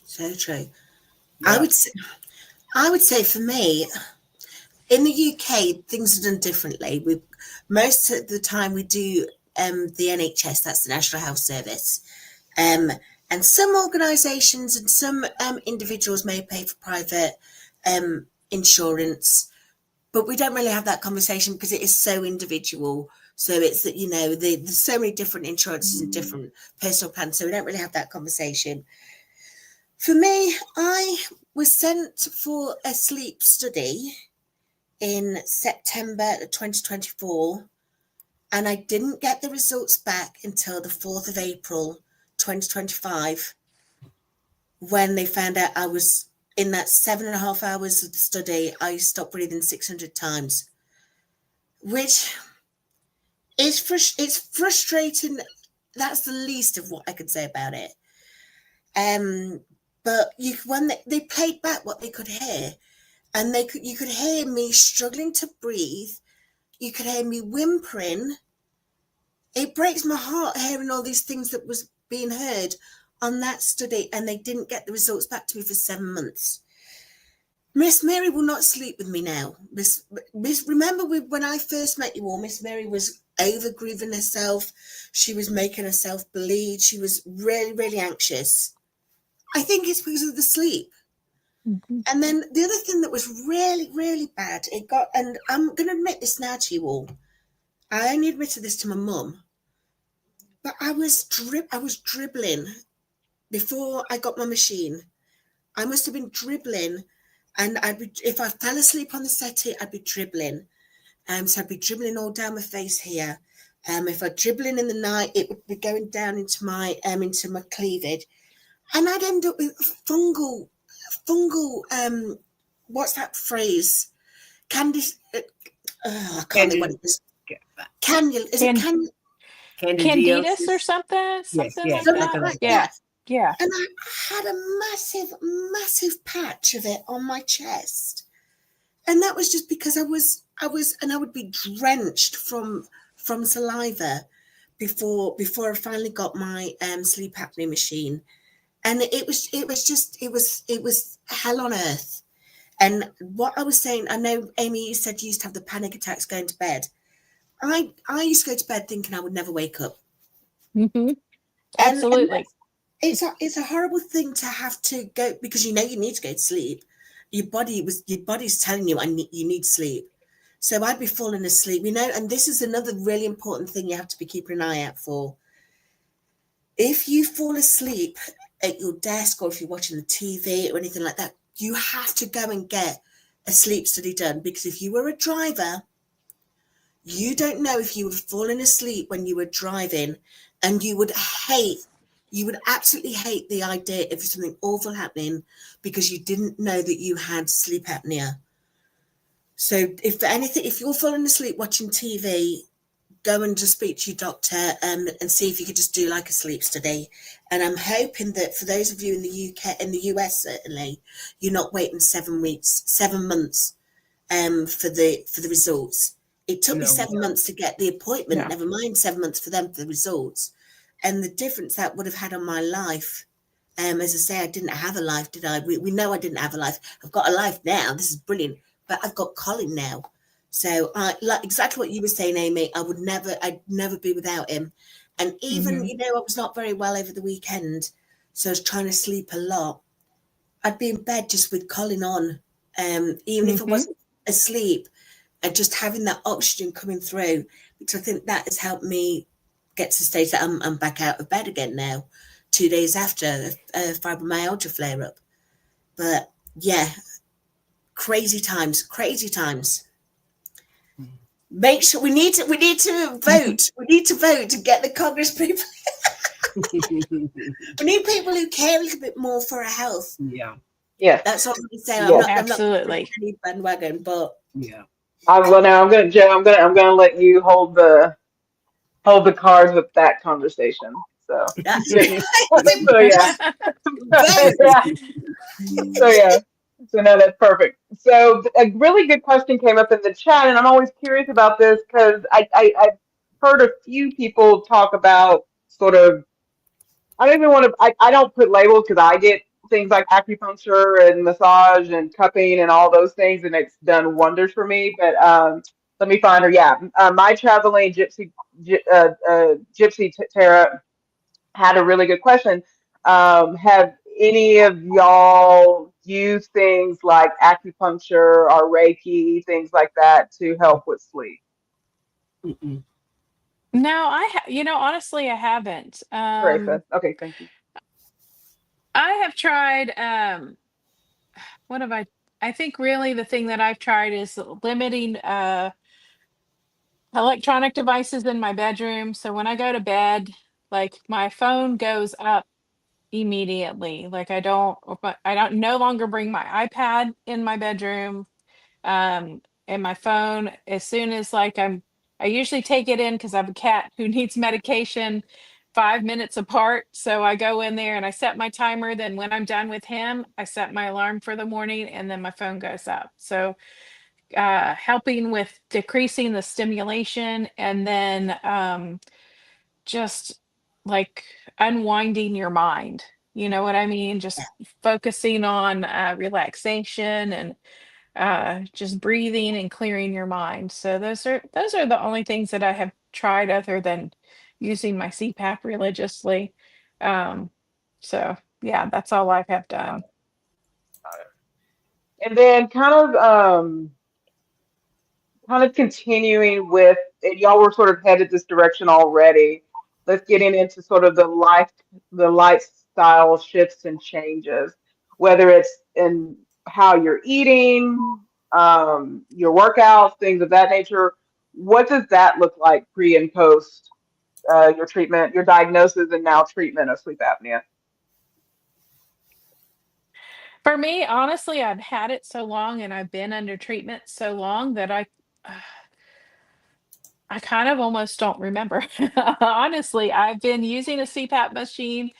So true. I Yeah. would say, I would say for me, in the UK, things are done differently. We most of the time we do the NHS, that's the National Health Service, um, and some organisations and some individuals may pay for private insurance, but we don't really have that conversation because it is so individual. So it's that there's so many different insurances and different personal plans, so we don't really have that conversation. For me, I was sent for a sleep study in September 2024, and I didn't get the results back until the 4th of April 2025, when they found out I was in that 7.5 hours of the study. I stopped breathing 600 times, which is it's frustrating. That's the least of what I could say about it. But when they played back what they could hear, and you could hear me struggling to breathe. You could hear me whimpering. It breaks my heart hearing all these things that was being heard on that study, and they didn't get the results back to me for 7 months. Miss Mary will not sleep with me now. Remember when I first met you all, Miss Mary was over grieving herself. She was making herself bleed. She was really, really anxious. I think it's because of the sleep. Mhm. And then the other thing that was really, really bad, and I'm going to admit this now to you all. I only admitted this to my mum, but I was dribbling before I got my machine. I must have been dribbling, and if I fell asleep on the settee, I'd be dribbling. So I'd be dribbling all down my face here. If I dribbling in the night, it would be going down into my cleavage, and I'd end up with fungal. What's that phrase? Candy. I can't think what it is. Cannula. Is it Can cannula? Candidus or Candidiosis. something? Yes, Something yes, like Something that? something like like that. Yeah. that. Yeah. And I had a massive, massive patch of it on my chest. And that was just because I would be drenched from saliva before I finally got my sleep apnea machine. And it was hell on earth. And what I was saying, I know, Amy, you said you used to have the panic attacks going to bed. I used to go to bed thinking I would never wake up. Hmm. And Absolutely. it's a horrible thing to have to go, because you need to go to sleep. Your body's telling you you need sleep. So I'd be falling asleep, and this is another really important thing you have to be keeping an eye out for. If you fall asleep at your desk, or if you're watching the TV or anything like that, you have to go and get a sleep study done, because if you were a driver, you don't know if you were falling asleep when you were driving, and you would absolutely hate the idea of something awful happening because you didn't know that you had sleep apnea. So if you're falling asleep watching TV, go and just speak to your doctor, and see if you could just do like a sleep study. And I'm hoping that for those of you in the UK, in the US certainly, you're not waiting 7 months for the results. It took me No. 7 months to get the appointment, Yeah. never mind 7 months for them for the results. And the difference that would have had on my life, as I say, I didn't have a life, did I? We know I didn't have a life. I've got a life now. This is brilliant. But I've got Colin now. So like exactly what you were saying, Amy, I'd never be without him. And even, Mhm. I was not very well over the weekend, so I was trying to sleep a lot. I'd be in bed just with Colin on, even if I Mhm. wasn't asleep, and just having that oxygen coming through, because I think that has helped me get to the stage that I'm back out of bed again now, 2 days after a fibromyalgia flare up. But yeah, crazy times. Make sure we need to Mhm. vote. We need to vote to get the Congress people. We need people who care a little bit more for our health. Yeah, Yes. That's what I'm going to say. Yes. I'm not going Absolutely. to any bandwagon, but yeah. Well, now I'm gonna, Joe. I'm gonna let you hold the cards with that conversation. So, that's yeah. okay. So yeah. Vote. Yeah. So yeah. So no, that's perfect. So a really good question came up in the chat, and I'm always curious about this because I've heard a few people talk about sort of, I don't even want to. I don't put labels because I get things like acupuncture and massage and cupping and all those things, and it's done wonders for me. But let me find her. Yeah, my traveling gypsy Tara had a really good question. Have any of y'all used things like acupuncture or Reiki, things like that, to help with sleep? Mm-mm. No, honestly, I haven't. Teresa. Okay, thank you. I have tried, what have I think really the thing that I've tried is limiting electronic devices in my bedroom. So when I go to bed, like my phone goes up immediately. Like I don't no longer bring my iPad in my bedroom. And my phone, as soon as I usually take it in because I have a cat who needs medication 5 minutes apart. So I go in there and I set my timer. Then when I'm done with him, I set my alarm for the morning and then my phone goes up. So helping with decreasing the stimulation, and then just like unwinding your mind. You know what I mean? Just focusing on relaxation and just breathing and clearing your mind. So those are the only things that I have tried other than using my CPAP religiously. Um, so yeah, that's all I have done. And then kind of continuing with, and y'all were sort of headed this direction already. Let's getting into sort of the lifestyle shifts and changes, whether it's in how you're eating, your workouts, things of that nature. What does that look like pre and post your treatment, your diagnosis, and now treatment of sleep apnea? For me, honestly, I've had it so long and I've been under treatment so long that I kind of almost don't remember. Honestly, I've been using a CPAP machine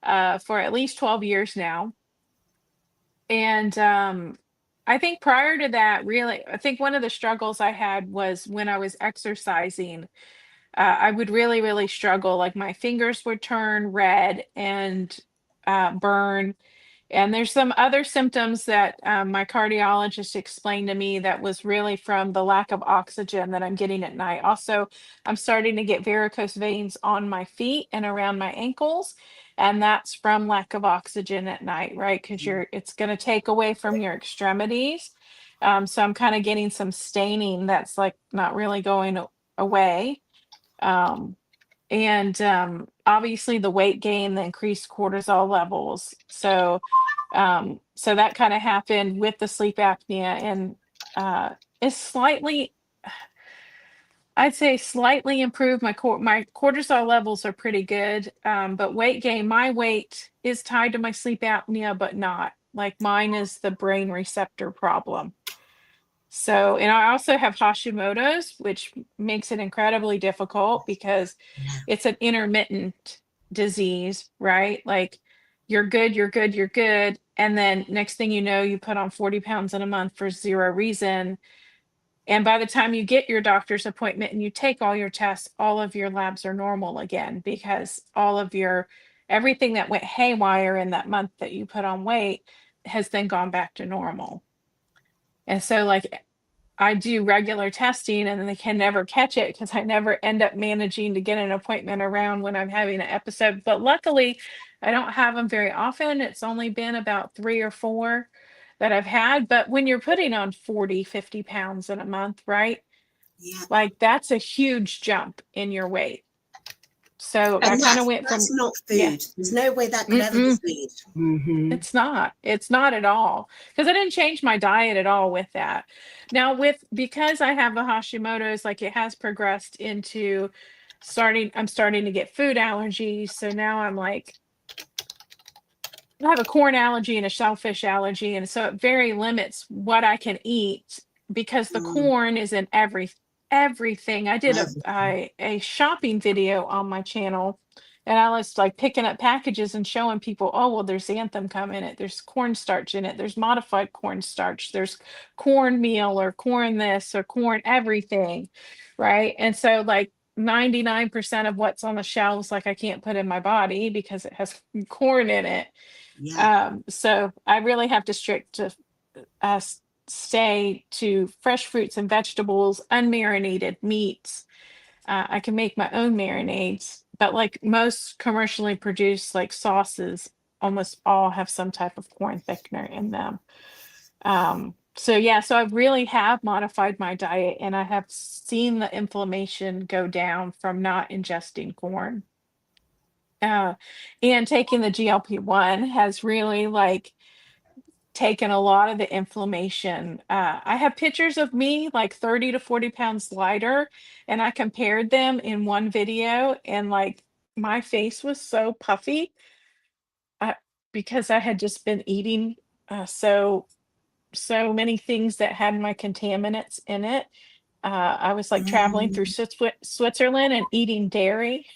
for at least 12 years now. And I think prior to that, really, I think one of the struggles I had was when I was exercising. I would really, really struggle. Like my fingers would turn red and burn. And there's some other symptoms that my cardiologist explained to me that was really from the lack of oxygen that I'm getting at night. Also, I'm starting to get varicose veins on my feet and around my ankles. And that's from lack of oxygen at night, right? Because it's going to take away from your extremities. So I'm kind of getting some staining that's like not really going away. Um, and obviously the weight gain, the increased cortisol levels. So that kind of happened with the sleep apnea, and it's slightly, I'd say slightly improved. My cortisol levels are pretty good, but weight gain, my weight is tied to my sleep apnea, but not like mine is the brain receptor problem. So, and I also have Hashimoto's, which makes it incredibly difficult because Yeah. it's an intermittent disease, right? Like you're good, you're good, you're good. And then next thing you know, you put on 40 pounds in a month for zero reason. And by the time you get your doctor's appointment and you take all your tests, all of your labs are normal again because all of everything that went haywire in that month that you put on weight has then gone back to normal. And so, like, I do regular testing and then they can never catch it because I never end up managing to get an appointment around when I'm having an episode. But luckily, I don't have them very often. It's only been about 3 or 4 that I've had. But when you're putting on 40, 50 pounds in a month, right? Yeah. Like that's a huge jump in your weight. So I And kind of that's went that's from, not yeah. food. There's no way that could ever be Mm-mm. food. Mm-hmm. It's not. It's not at all. Because I didn't change my diet at all with that. Now because I have the Hashimoto's, like it has progressed into I'm starting to get food allergies. So now I'm like, I have a corn allergy and a shellfish allergy. And so it very limits what I can eat because the Mm, corn is in everything. I did everything. a shopping video on my channel and I was like picking up packages and showing people, oh, well, there's xanthan gum in it, there's cornstarch in it, there's modified cornstarch, there's cornmeal or corn this or corn everything, right? And so like 99% of what's on the shelves, like I can't put in my body because it has corn in it. Yeah. So I really have to strict to stay to fresh fruits and vegetables, unmarinated meats. I can make my own marinades, but like most commercially produced like sauces, almost all have some type of corn thickener in them. So yeah, so I really have modified my diet and I have seen the inflammation go down from not ingesting corn. Uh, and taking the GLP-1 has really like taken a lot of the inflammation. I have pictures of me like 30 to 40 pounds lighter, and I compared them in one video, and like my face was so puffy uh, because I had just been eating so many things that had my contaminants in it. I was like traveling through Mm. Switzerland and eating dairy,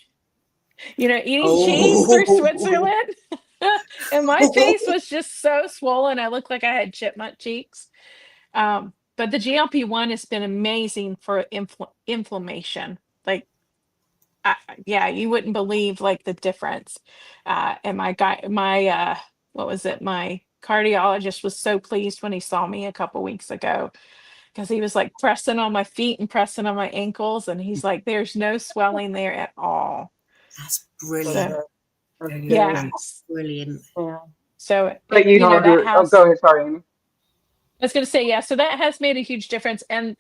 eating cheese through Oh. Switzerland. And my face was just so swollen. I looked like I had chipmunk cheeks. But the GLP-1 has been amazing for inflammation. Like, yeah, you wouldn't believe like the difference. And what was it? My cardiologist was so pleased when he saw me a couple weeks ago because he was like pressing on my feet and pressing on my ankles, and he's like, there's no swelling there at all. That's That's So brilliant. good. That's That is good. yeah, great. Brilliant. Yeah. so But you don't do that it. Oh, has, go ahead. Sorry, Amy. I was going to say, yeah, so that has made a huge difference. And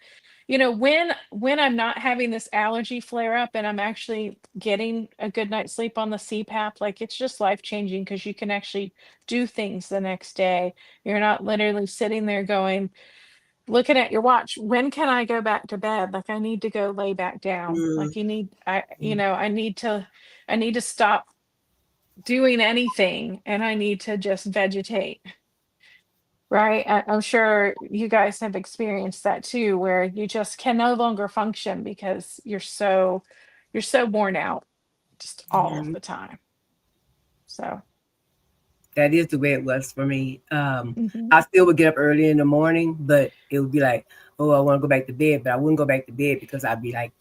when I'm not having this allergy flare up and I'm actually getting a good night's sleep on the CPAP, like it's just life changing because you can actually do things the next day. You're not literally sitting there going, looking at your watch, when can I go back to bed? Like I need to go lay back down. Mm, Like I need to stop doing anything and I need to just vegetate. Right. I'm sure you guys have experienced that too, where you just can no longer function because you're so worn out just all yeah. of the time. So That is the way it was for me. mhm, I still would get up early in the morning, but it would be like, oh, I want to go back to bed, but I wouldn't go back to bed because I'd be like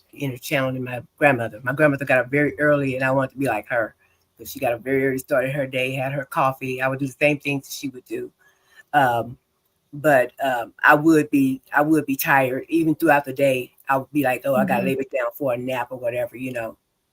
channeling my grandmother. My grandmother got up very early, and I wanted to be like her because she got up very early, started her day, had her coffee. I would do the same things she would do. Um, but I would be tired even throughout the day. I would be like, oh, I got to mhm, lay it down for a nap or whatever,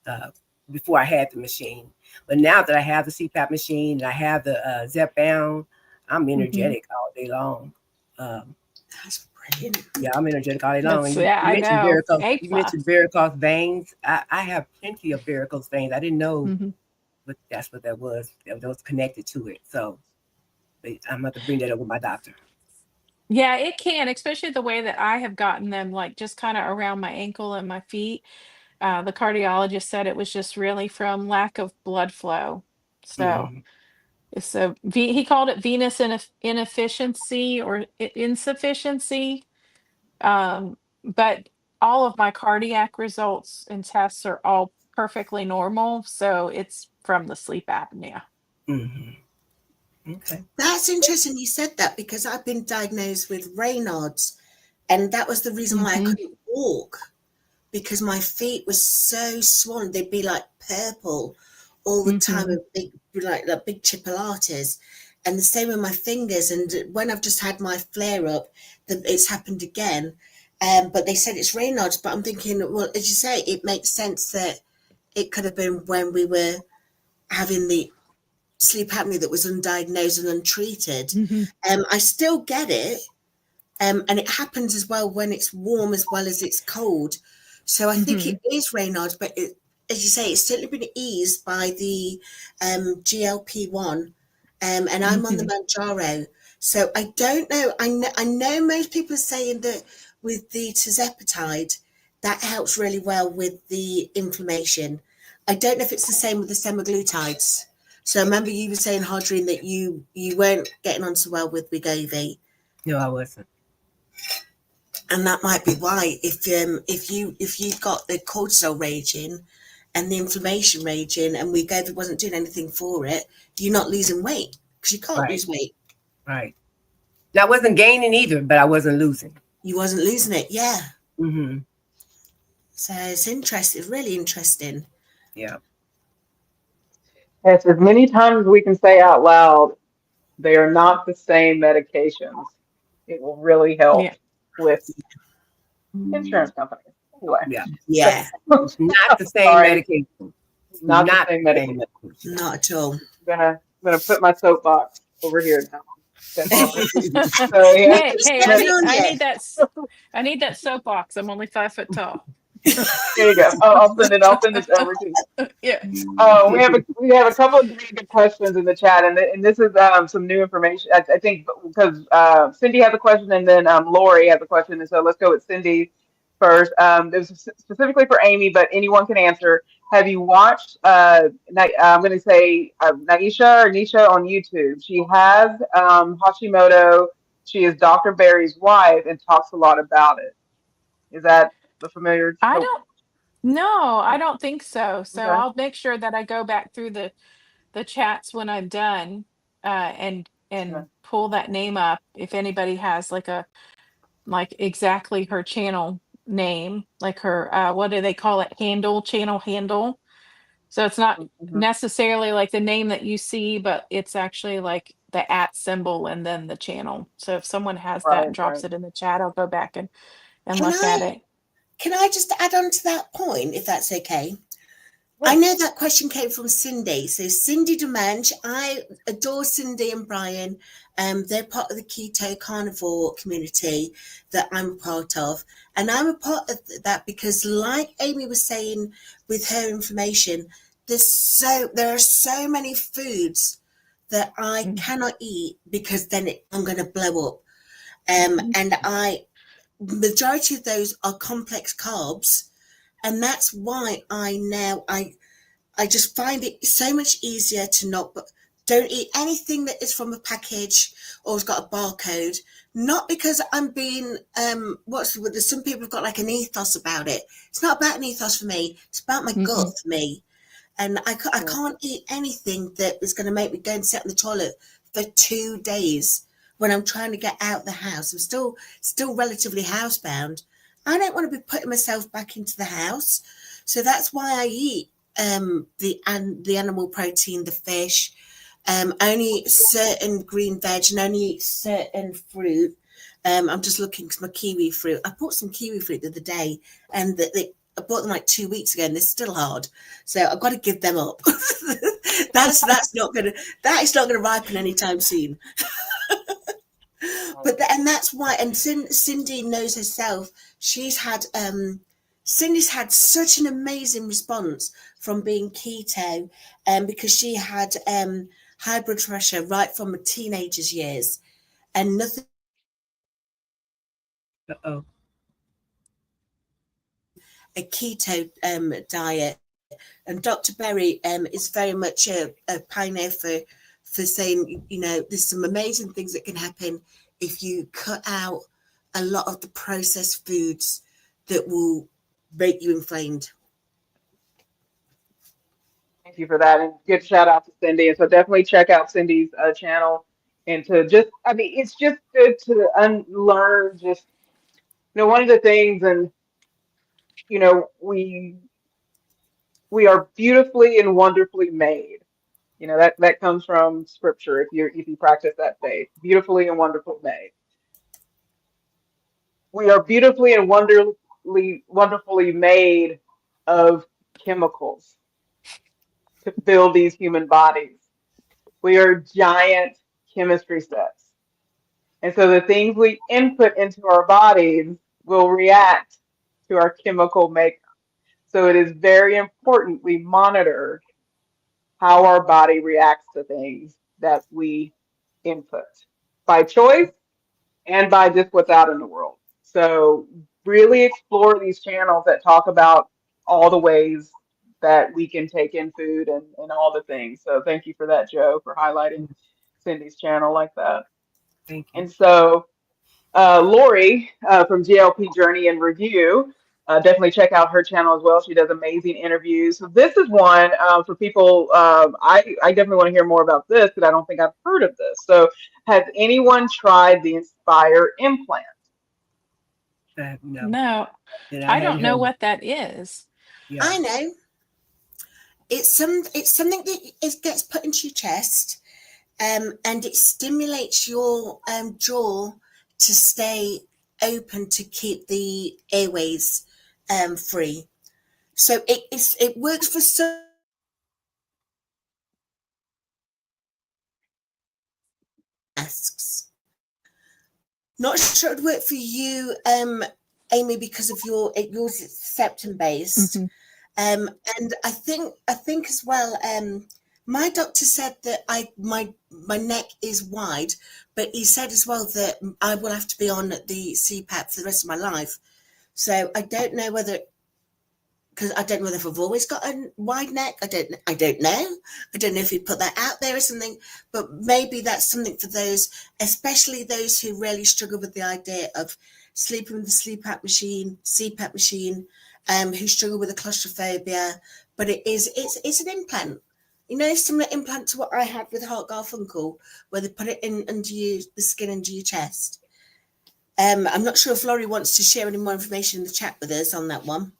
uh, before I had the machine. But now that I have the CPAP machine and I have the Zepbound, I'm mhm. energetic all day long. Um, That's brilliant. yeah, I'm energetic all day long. That's And yeah, you I mentioned know. varicose. A You mentioned plus. varicose veins. I have plenty of varicose veins. I didn't know, Mhm. but that's what that was. That was connected to it. So I'm going to bring that up with my doctor. Yeah, it can, especially the way that I have gotten them, like just kind of around my ankle and my feet. The cardiologist said it was just really from lack of blood flow. So Mhm. it's he called it venous inefficiency or insufficiency. But all of my cardiac results and tests are all perfectly normal. So it's from the sleep apnea. Mhm. Okay. That's interesting you said that because I've been diagnosed with Raynaud's, and that was the reason why I Hmm. couldn't walk because my feet were so swollen. They'd be like purple all the time, Hmm. and big, like big chipolatas. And the same with my fingers. And when I've just had my flare up, it's happened again. But they said it's Raynaud's. But I'm thinking, well, as you say, it makes sense that it could have been when we were having the sleep apnea that was undiagnosed and untreated. Hmm. I still get it, and it happens as well when it's warm as well as it's cold. So I think Hmm. it is Raynaud's, but as you say, it's certainly been eased by the GLP-1, and I'm on the Hmm. Manjaro. So I don't know. I know most people are saying that with the tirzepatide, that helps really well with the inflammation. I don't know if it's the same with the semaglutides. So I remember you were saying, Harjarene, that you weren't getting on so well with Wegovy. No, I wasn't. And that might be why if you've got the cortisol raging and the inflammation raging and Wegovy wasn't doing anything for it, you're not losing weight because you can't Right. lose weight. Right. Now, I wasn't gaining either, but I wasn't losing. You wasn't losing it, yeah. Mm-hmm. So it's interesting, really interesting. Yeah. Yes, as many times as we can say out loud, they are not the same medications. It will really help Yeah. with insurance companies. Anyway, Yeah. Yeah, It's not the same sorry, medication. It's not the not same the same medication. medication. not at all. I'm gonna put my soapbox over here now. So yeah, Hey, Stepping on you. I need that soapbox. I'm only 5 foot tall. there you go. I'll send it over to you. Yeah. We have a couple of really good questions in the chat, and this is some new information. I think because Cindy has a question, and then Lori has a question, and so let's go with Cindy first. This is specifically for Amy, but anyone can answer. Have you watched? I'm going to say Naisha or Nisha on YouTube. She has Hashimoto. She is Dr. Barry's wife and talks a lot about it. Is that the familiar? I Oh, don't No, I don't think so. So okay. I'll make sure that I go back through the chats when I'm done, Yeah. and pull that name up if anybody has like exactly her channel name, like her what do they call it? Channel handle. So it's not Mhm. necessarily like the name that you see, but it's actually like the @ symbol and then the channel. So if someone has that Right, and drops right. it in the chat, I'll go back and Can look at I it. can I just add on to that point, if that's okay? I Yeah. know that question came from Cindy. So Cindy Demange, I adore Cindy and Brian. They're part of the keto carnivore community that I'm a part of. And I'm a part of that because, like Amy was saying with her information, there are so many foods that I Mm, cannot eat because then I'm going to blow up. mhm, And majority of those are complex carbs, and that's why I just find it so much easier to not, but don't eat anything that is from a package or has got a barcode. Not because I'm being some people have got like an ethos about it. It's not about an ethos for me. It's about my gut mm-mm. for me. And I Yeah. can't eat anything that is going to make me go and sit in the toilet for 2 days when I'm trying to get out the house. I'm still relatively housebound. I don't want to be putting myself back into the house. So that's why I eat the animal protein, the fish, only eat certain green veg and only eat certain fruit. I'm just looking because my kiwi fruit. I bought some kiwi fruit the other day, and I bought them like 2 weeks ago, and they're still hard. So I've got to give them up. that's not gonna that is not gonna ripen anytime soon. Right. And that's why. And Cindy knows herself. Cindy's had such an amazing response from being keto, because she had high blood pressure right from her teenager's years, and nothing Uh-oh. a keto diet. And Dr. Berry is very much a pioneer for saying, there's some amazing things that can happen if you cut out a lot of the processed foods that will make you inflamed. Thank you for that, and good shout out to Cindy. And so definitely check out Cindy's channel, and to just, I mean, it's just good to unlearn just, one of the things, and we are beautifully and wonderfully made. That comes from scripture. If you practice that faith, beautifully and wonderfully made. We are beautifully and wonderfully made of chemicals to build these human bodies. We are giant chemistry sets. And so the things we input into our bodies will react to our chemical makeup. So it is very important we monitor how our body reacts to things that we input by choice and by just what's out in the world. So really explore these channels that talk about all the ways that we can take in food and all the things. So thank you for that, Joe, for highlighting Cindy's channel like that. Thank you. And so Lori from GLP Journey and Review, definitely check out her channel as well. She does amazing interviews. So this is one for people. I definitely want to hear more about this because I don't think I've heard of this. So has anyone tried the Inspire implant? No, No, and I I hadn't don't know heard. what that is. Yeah. I know it's something that gets put into your chest, and it stimulates your jaw to stay open to keep the airways free. So it works for some masks. Not sure it would work for you, Amy, because of yours is septum based. Hmm. And I think as well, my doctor said that my neck is wide, but he said as well that I will have to be on the CPAP for the rest of my life. So I don't know whether, because I don't know whether I've always got a wide neck. I don't know. I don't know if he put that out there or something, but maybe that's something for those, especially those who really struggle with the idea of sleeping with the CPAP machine, who struggle with the claustrophobia. But it's an implant. Similar implant to what I had with Heart Garfunkel, where they put it in under the skin under your chest. I'm not sure if Laurie wants to share any more information in the chat with us on that one.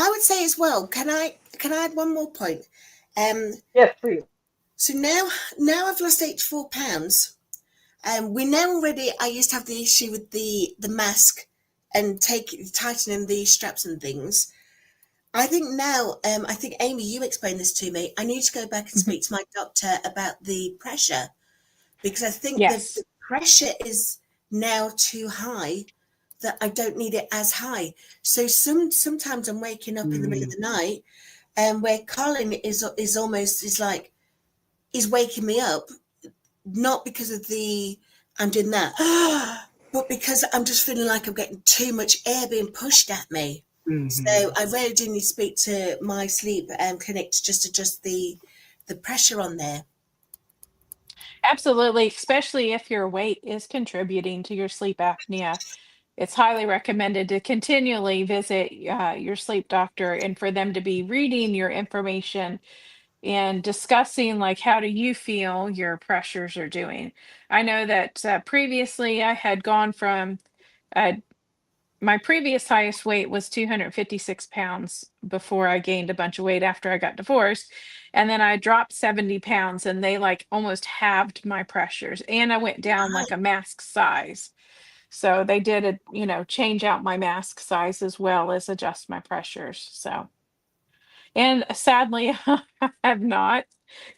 I would say as well, can I add one more point? Yes, please. So now I've lost 84 pounds. We know already I used to have the issue with the mask and tightening the straps and things. I think now, I think Amy, you explained this to me. I need to go back and Mhm. speak to my doctor about the pressure, because I think the Yes. pressure is now too high, that I don't need it as high. So sometimes I'm waking up in the middle of the night, and where Colin is almost is like he's waking me up, not because of the I'm doing that, but because I'm just feeling like I'm getting too much air being pushed at me. So I really do need to speak to my sleep clinic to just adjust the pressure on there. Absolutely, especially if your weight is contributing to your sleep apnea. It's highly recommended to continually visit your sleep doctor and for them to be reading your information and discussing, like, how do you feel your pressures are doing. I know that previously I had gone from uh, my previous highest weight was 256 pounds before I gained a bunch of weight after I got divorced. And then I dropped 70 pounds and they like almost halved my pressures. And I went down like a mask size. So they did a, change out my mask size as well as adjust my pressures. So, and sadly, I have not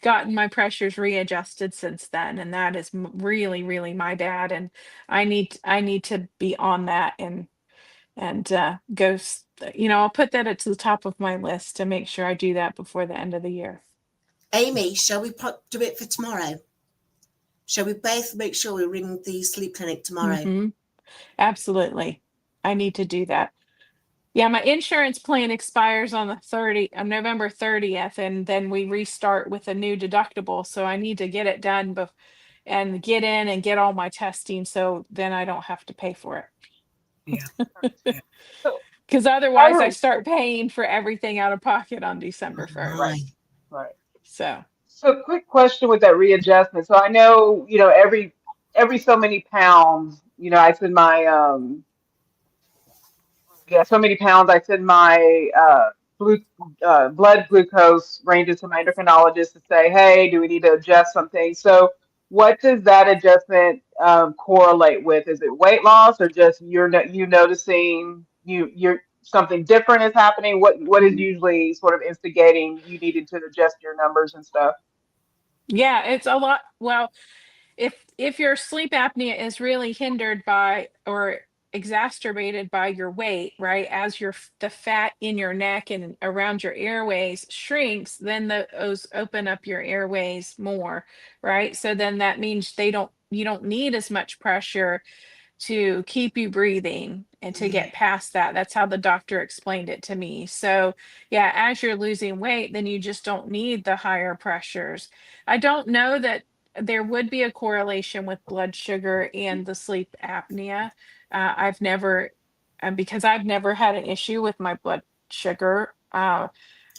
gotten my pressures readjusted since then. And that is really, really my bad. And I need to be on that and I'll put that at the top of my list to make sure I do that before the end of the year. Amy, shall we do it for tomorrow? Shall we both make sure we ring the sleep clinic tomorrow? Absolutely. I need to do that. Yeah, my insurance plan expires on November 30th, and then we restart with a new deductible. So I need to get it done and get in and get all my testing so then I don't have to pay for Yeah. it. So, Because otherwise I Harjarene, start paying for everything out of pocket on December right, 1st. right. So So, quick question with that readjustment. So, I know, every so many pounds, I send my yeah, so many pounds. I send my blood glucose ranges to my endocrinologist to say, hey, do we need to adjust something? So, what does that adjustment correlate with? Is it weight loss or just you noticing you're something different is happening? What is usually sort of instigating you needing to adjust your numbers and stuff? yeah, it's a lot. Well, if your sleep apnea is really hindered by or exacerbated by your weight, right, as the fat in your neck and around your airways shrinks, then those open up your airways more, right? So then that means you don't need as much pressure to keep you breathing and to Yeah. get past that. That's how the doctor explained it to me. So, yeah, as you're losing weight, then you just don't need the higher pressures. I don't know that there would be a correlation with blood sugar and the sleep apnea. I've never, because I've never had an issue with my blood sugar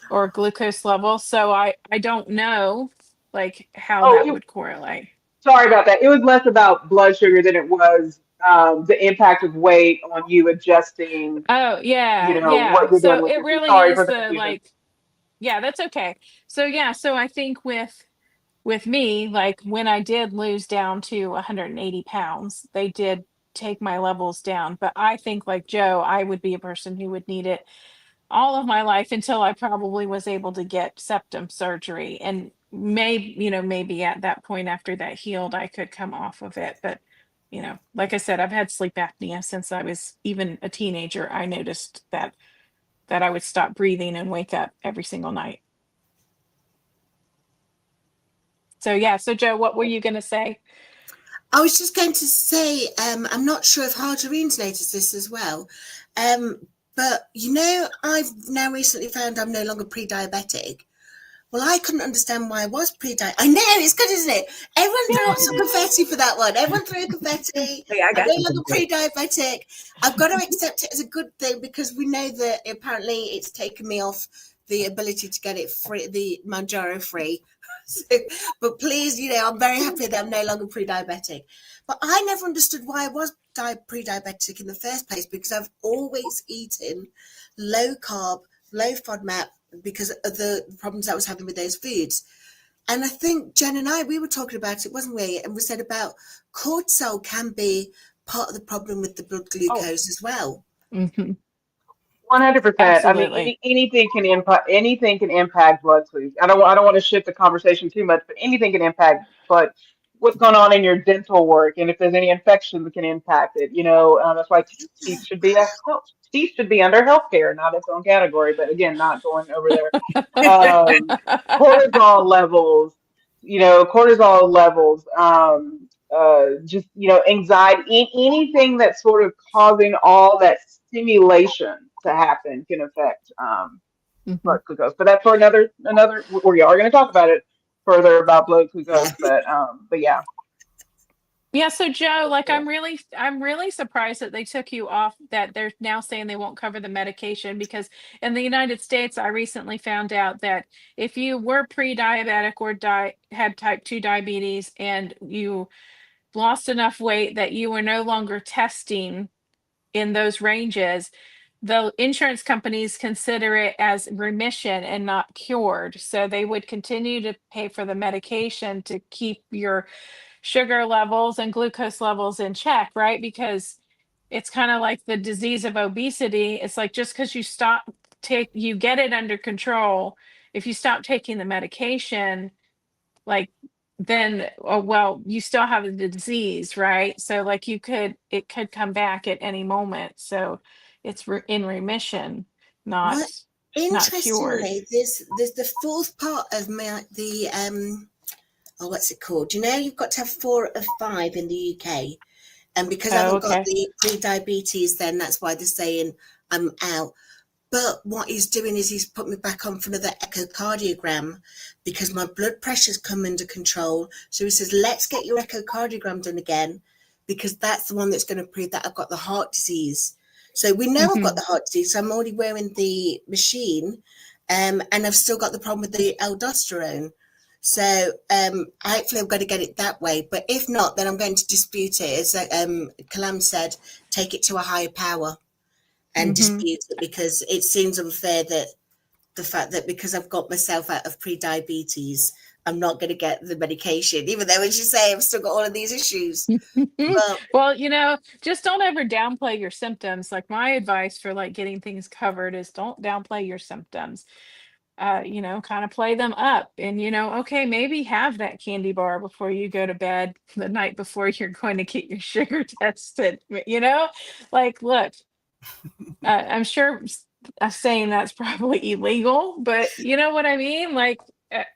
or glucose level. So I don't know like how Oh, that would correlate. sorry about that. It was less about blood sugar than it was the impact of weight on you adjusting, Oh, yeah, what yeah. you're doing So with it your. really Sorry is for the the confusion. like, yeah, that's okay. So yeah, so I think with me, like when I did lose down to 180 pounds, they did take my levels down. But I think like Joe, I would be a person who would need it all of my life until I probably was able to get septum surgery. And maybe at that point after that healed, I could come off of it. But like I said, I've had sleep apnea since I was even a teenager. I noticed that I would stop breathing and wake up every single night. So yeah, so Joe, what were you gonna say? I was just going to say, I'm not sure if Harjarene's noticed this as well, but I've now recently found I'm no longer pre-diabetic. Well, I couldn't understand why I was pre-diabetic. I know, it's good, isn't it? Everyone threw up some confetti for that one. Everyone threw confetti. Hey, I I'm got no some longer today. pre-diabetic. I've got to accept it as a good thing because we know that apparently it's taken me off the ability to get it free, the Manjaro free. So, but please, I'm very happy that I'm no longer pre-diabetic. But I never understood why I was pre-diabetic in the first place because I've always eaten low carb, low FODMAP because of the problems I was having with those foods. And I think Jen and we were talking about it, wasn't we? And we said about cortisol can be part of the problem with the blood Oh, glucose as well. 100%. I mean, absolutely. anything can impact blood sleep. I don't want to shift the conversation too much, but anything can impact. But what's going on in your dental work, and if there's any infection that can impact it, that's why teeth should be under healthcare, not its own category. But again, not going over there. Um, cortisol levels, just anxiety, anything that's sort of causing all that stimulation to happen can affect Mhm. blood glucose. But that's for another. We are going to talk about it further about blood glucose. But yeah. Yeah, so Joe, like Yeah. I'm really surprised that they took you off, that they're now saying they won't cover the medication, because in the United States I recently found out that if you were pre-diabetic or had type 2 diabetes and you lost enough weight that you were no longer testing in those ranges, the insurance companies consider it as remission and not cured. So they would continue to pay for the medication to keep your sugar levels and glucose levels in check, right? Because it's kind of like the disease of obesity. It's like just because you get it under control. If you stop taking the medication, like then, oh, well, you still have the disease, right? So like it could come back at any moment. So it's in remission, What not cured. interestingly, there's the fourth part of what's it called? You've got to have 4 of 5 in the UK. And because I Oh, haven't got okay. the pre-diabetes, then that's why they're saying I'm out. But what he's doing is he's put me back on for another echocardiogram because my blood pressure's come under control. So he says, let's get your echocardiogram done again, because that's the one that's going to prove that I've got the heart disease. So we know I've got the heart disease. So I'm already wearing the machine, and I've still got the problem with the aldosterone. So hopefully I'm going to get it that way. But if not, then I'm going to dispute it. As Kalam said, take it to a higher power and dispute it, because it seems unfair that the fact that because I've got myself out of pre-diabetes, I'm not going to get the medication, even though, as you say, I've still got all of these issues. Well, Well, just don't ever downplay your symptoms. Like my advice for like getting things covered is don't downplay your symptoms. Kind of play them up, and okay, maybe have that candy bar before you go to bed the night before you're going to get your sugar tested. Like, look, I'm sure saying that's probably illegal, but you know what I mean? Like,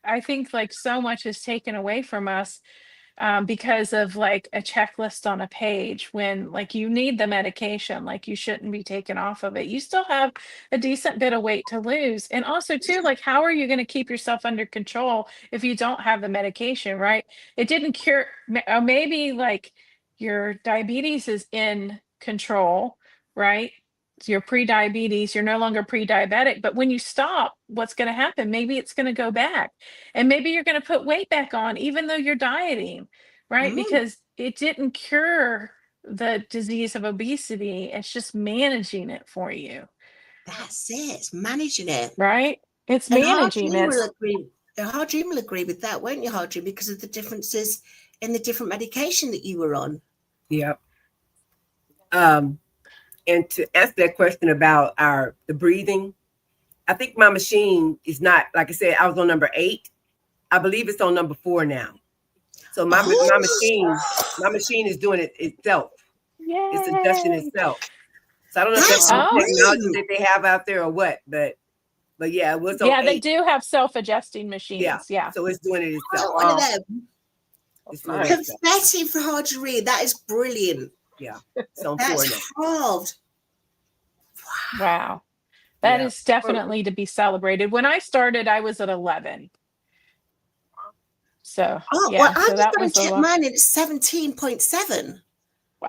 I think like so much is taken away from us because of like a checklist on a page, when like you need the medication, like you shouldn't be taken off of it. You still have a decent bit of weight to lose. And also too, like how are you going to keep yourself under control if you don't have the medication, right? It didn't cure, maybe like your diabetes is in control, right? So you're pre-diabetes, you're no longer pre-diabetic, but when you stop, what's going to happen? Maybe it's going to go back, and maybe you're going to put weight back on even though you're dieting, right? Because it didn't cure the disease of obesity, it's just managing it for you, that's it. It's managing it. right? It's And managing it. Harjun will agree with that, won't you, Harjun? Because of the differences in the different medication that you were on. Yep. And to answer that question about the breathing, I think my machine is not, like I said, I was on number 8. I believe it's on number 4 now. So my machine is doing it itself. It's adjusting Yay. itself. So I don't know if that's That's the technology brilliant. that they have out there or what, but yeah, it was on Yeah, they 8. do have self-adjusting Yeah. machines. Yeah. So it's doing it I itself. want one of Wow. them. It's doing it itself. Confetti for Harjarene. That is brilliant. Yeah. It's on 4 now. That's carved. Wow. That Yeah. is definitely to be celebrated. When I started, I was at 11. So, Oh, yeah, well, I so just that got to was a check lot. mine and it's 17.7.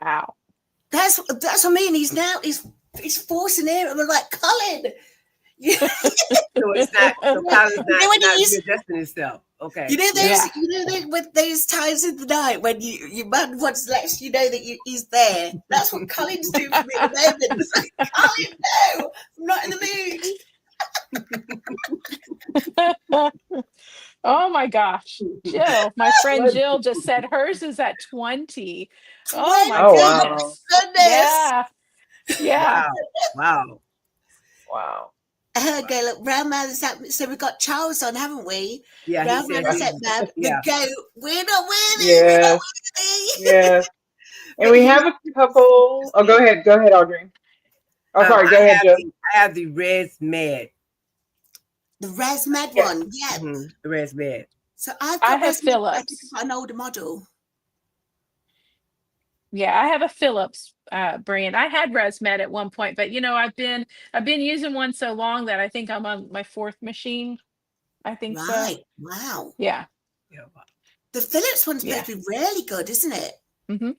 Wow. That's what I mean. He's forcing it. I'm like, Colin. Yeah. So it's not, so Kyle's not readjusting itself. Okay. With those times in the night when your man wants to let you know that he's there. That's what Colin's doing for me at the moment. It's like, Colin, no, I'm not in the mood. Oh my gosh. Jill, my friend What? Jill just said hers is at 20. Oh my 20, Oh my wow. goodness. goodness. Yeah. Yeah. Wow. Wow. Wow. Okay, look, grandmother's up. So we've got Charles on, haven't we? Yeah, he said Grandmother's he. up, Bab. The Yeah. goat. We're not winning. We're not Yes. winning. Yes. And But we here's have a couple. Oh, go ahead. Go ahead, Audrey. Oh, sorry. Go ahead, Jill. I have the res med. The ResMed Yeah. one. Yeah. The res med. So I've I got have ResMed, but I think I've Philips. got an older model. Yeah, I have a Philips brand. I had ResMed at one point, but I've been using one so long that I think I'm on my fourth machine. I think so. Right. Wow. Yeah. Yeah. Wow. The Philips one's Yeah. supposed to be really good, isn't it? Hmm.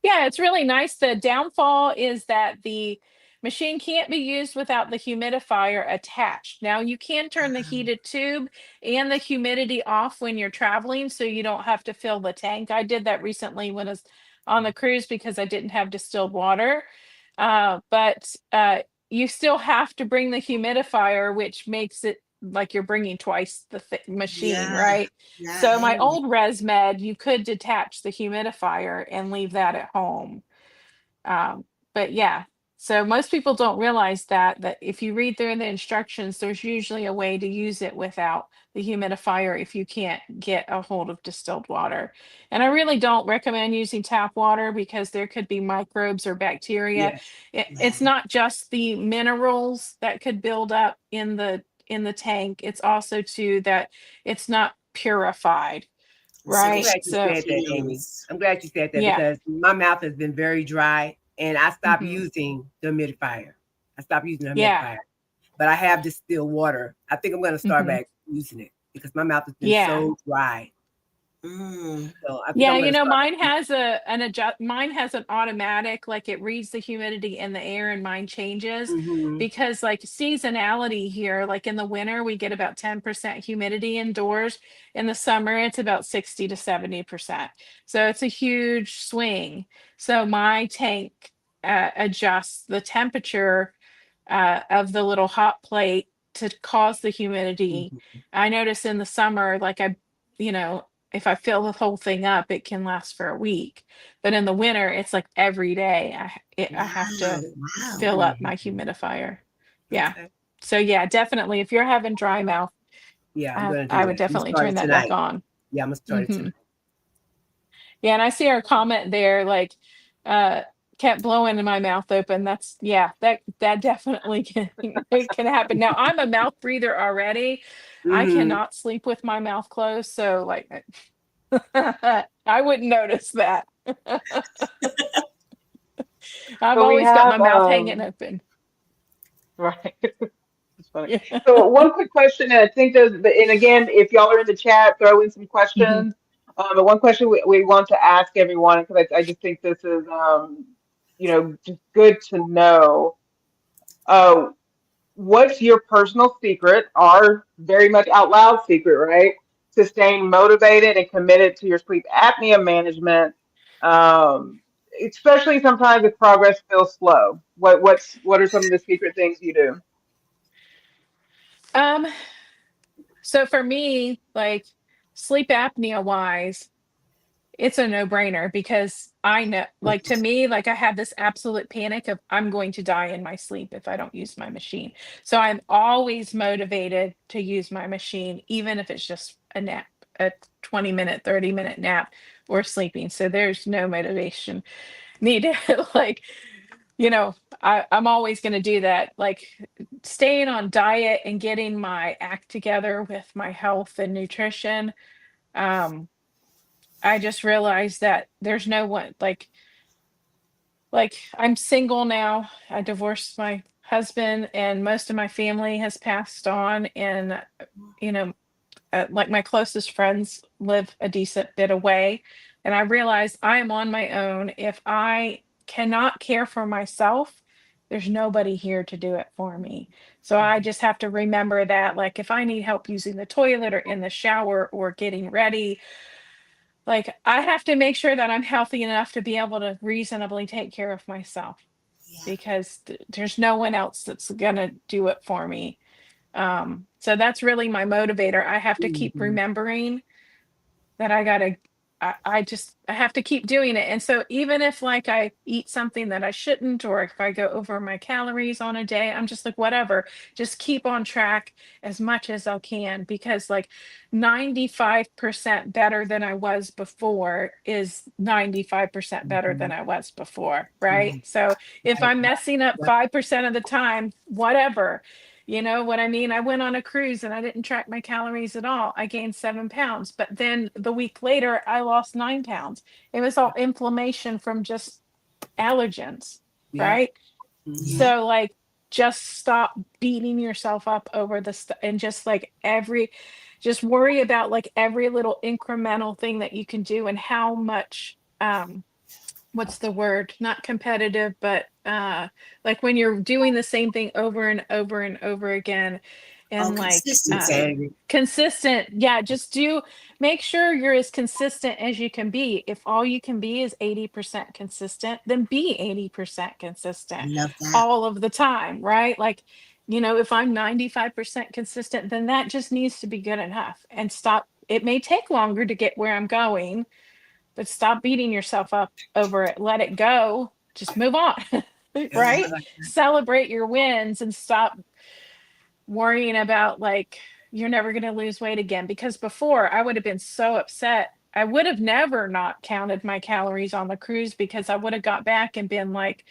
Yeah, it's really nice. The downfall is that the machine can't be used without the humidifier attached. Now, you can turn the heated tube and the humidity off when you're traveling, so you don't have to fill the tank. I did that recently when I was on the cruise because I didn't have distilled water. But you still have to bring the humidifier, which makes it like you're bringing twice the machine, Yeah. right? Yeah. So I my hear you. old ResMed, you could detach the humidifier and leave that at home. Um, but yeah, so most people don't realize that if you read through the instructions, there's usually a way to use it without the humidifier if you can't get a hold of distilled water. And I really don't recommend using tap water because there could be microbes or bacteria. Yes. It's not just the minerals that could build up in the tank. It's also too that it's not purified, So I'm right? it's glad you just So said that, Amy. fumes. I'm glad you said that yeah. because my mouth has been very dry and I stopped Hmm. using the humidifier. I stopped using the Yeah. humidifier. But I have distilled water. I think I'm going to start Hmm. back using it because my mouth has been Yeah. so dry. Mm. So I think Yeah, I'm going to start back mine has mine has an automatic, like it reads the humidity in the air and mine changes using. because like seasonality here, like in the winter we get about 10% humidity indoors. In the summer it's about 60 to 70%. So it's a huge swing. So my tank adjusts the temperature of the little hot plate to cause the humidity. Hmm. I notice in the summer, like you know, if I fill the whole thing up, it can last for a week. But in the winter, it's like every day I have Wow. to Wow. fill up my Hmm. humidifier. Yeah. Okay. So yeah, definitely. If you're having dry mouth, Yeah, I'm going to I do would that. I'm going to definitely start turn it that back tonight. on. Yeah, I'm going to start it Hmm. tonight. Yeah, and I see our comment there, like uh kept blowing my mouth open. That's yeah, that definitely can it can happen. Now I'm a mouth breather already. I Hmm. cannot sleep with my mouth closed, so like I wouldn't notice that. I've So we always got my have mouth hanging open. right. It's funny. Yeah. So one quick question, and I think and again, if y'all are in the chat, throw in some Mhm. questions. But one question we want to ask everyone, because I just think this is, just good to know. Uh, what's your personal secret, our very much out loud secret, right? To staying motivated and committed to your sleep apnea management, um, especially sometimes if progress feels slow. What are some of the secret things you do? Um, so for me, like sleep apnea wise, it's a no-brainer because I know, like to me, like I have this absolute panic of I'm going to die in my sleep if I don't use my machine. So I'm always motivated to use my machine, even if it's just a nap, a 20-minute, 30-minute nap or sleeping. So there's no motivation needed. Like, I'm always going to do that. Like staying on diet and getting my act together with my health and nutrition. Um, I just realized that there's no one like I'm single now. I divorced my husband and most of my family has passed on and you know like my closest friends live a decent bit away and I realize I'm on my own. If I cannot care for myself, there's nobody here to do it for me. So I just have to remember that like if I need help using the toilet or in the shower or getting ready, like, I have to make sure that I'm healthy enough to be able to reasonably take care of myself Yeah. because there's no one else that's gonna do it for me. So that's really my motivator. I have to keep Mhm. remembering that I have to keep doing it. And so even if like I eat something that I shouldn't, or if I go over my calories on a day, I'm just like, whatever, just keep on track as much as I can, because like 95% better than I was before is 95% better than Mhm. I was before. Right. Right, So if right, I'm messing up right. 5% of the time, whatever. You know what I mean? I went on a cruise and I didn't track my calories at all. I gained 7 pounds, but then the week later, I lost 9 pounds. It was all inflammation from just allergens, Yeah. right? Mhm. Yeah. So, like, just stop beating yourself up over the stuff, and just like just worry about like every little incremental thing that you can do, and how much, what's the word, not competitive, but like when you're doing the same thing over and over and over again, Oh, and like consistency. Insanity. consistent. Yeah, just make sure you're as consistent as you can be. If all you can be is 80% consistent, then be 80% I consistent love that. all of the time, right? Like, if I'm 95% consistent, then that just needs to be good enough. And stop, it may take longer to get where I'm going, but stop beating yourself up over it. Let it go. Just move on. Yeah. Right? Celebrate your wins and stop worrying about like you're never going to lose weight again. Because before, I would have been so upset. I would have never not counted my calories on the cruise, because I would have got back and been like,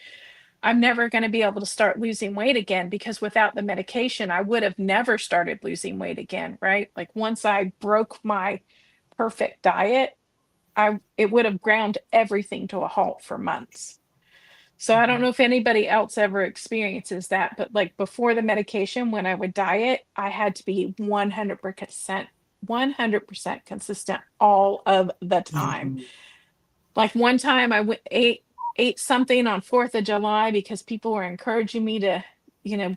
I'm never going to be able to start losing weight again, because without the medication, I would have never started losing weight again. Right? Like once I broke my perfect diet, it would have ground everything to a halt for months. So I don't know if anybody else ever experiences that, but like before the medication, when I would diet, I had to be 100% consistent all of the time. Mhm. Like one time I ate something on 4th of July because people were encouraging me to,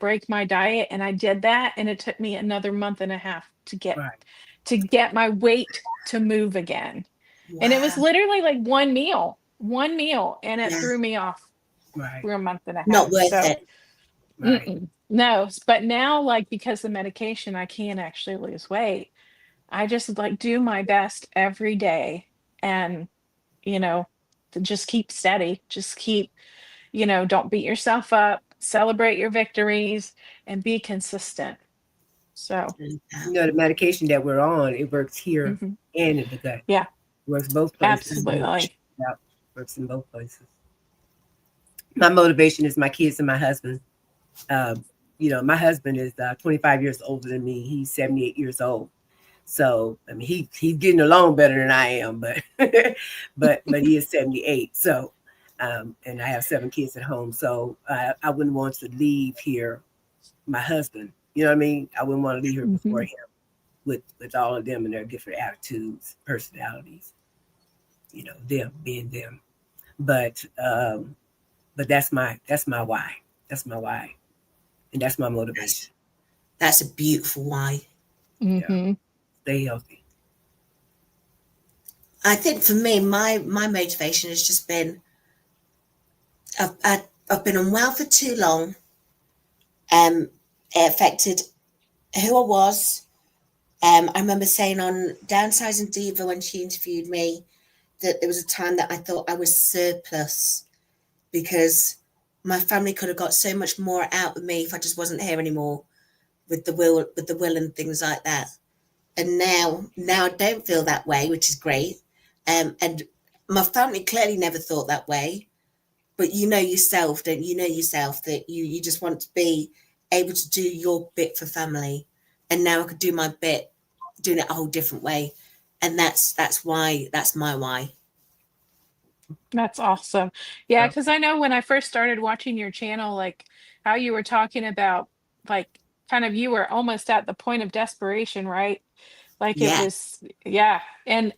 break my diet, and I did that, and it took me another month and a half Right, to get my weight to move again. And it was Wow. literally like one meal, and it Yeah. threw me off right, for a month and a Not half. worth So, it. right. no, but now, like, because the medication, I can actually lose weight. I just like do my best every day, and, you know, to just keep steady, just keep, don't beat yourself up, celebrate your victories, and be consistent. So, Yeah. You know, the medication that we're on, it works here mhm, and in the gut. yeah, Works both places. absolutely. Yeah, works in both places. My motivation is my kids and my husband. Um, my husband is 25 years older than me. He's 78 years old. So I mean, he's getting along better than I am, but but he is 78. So and I have 7 kids at home. So I wouldn't want to leave here my husband. You know what I mean? I wouldn't want to leave here before Mhm. him with all of them and their different attitudes, personalities. Them being them. But that's my why. That's my why, and that's my That's motivation. that's a beautiful why. Yeah, Mhm. stay healthy. I think for me, my motivation has just been I've been unwell for too long. It affected who I was. I remember saying on Downsizing Diva when she interviewed me that there was a time that I thought I was surplus because my family could have got so much more out of me if I just wasn't here anymore with the will and things like that. And now I don't feel that way, which is great. And my family clearly never thought that way, but you know yourself, don't you? Know yourself that you just want to be able to do your bit for family, and now I could do my bit, doing it a whole different way, and that's my why. That's awesome. Yeah, Yeah. because I know when I first started watching your channel, like how you were talking about, like, kind of you were almost at the point of desperation, right? Like it Yeah, was, yeah. And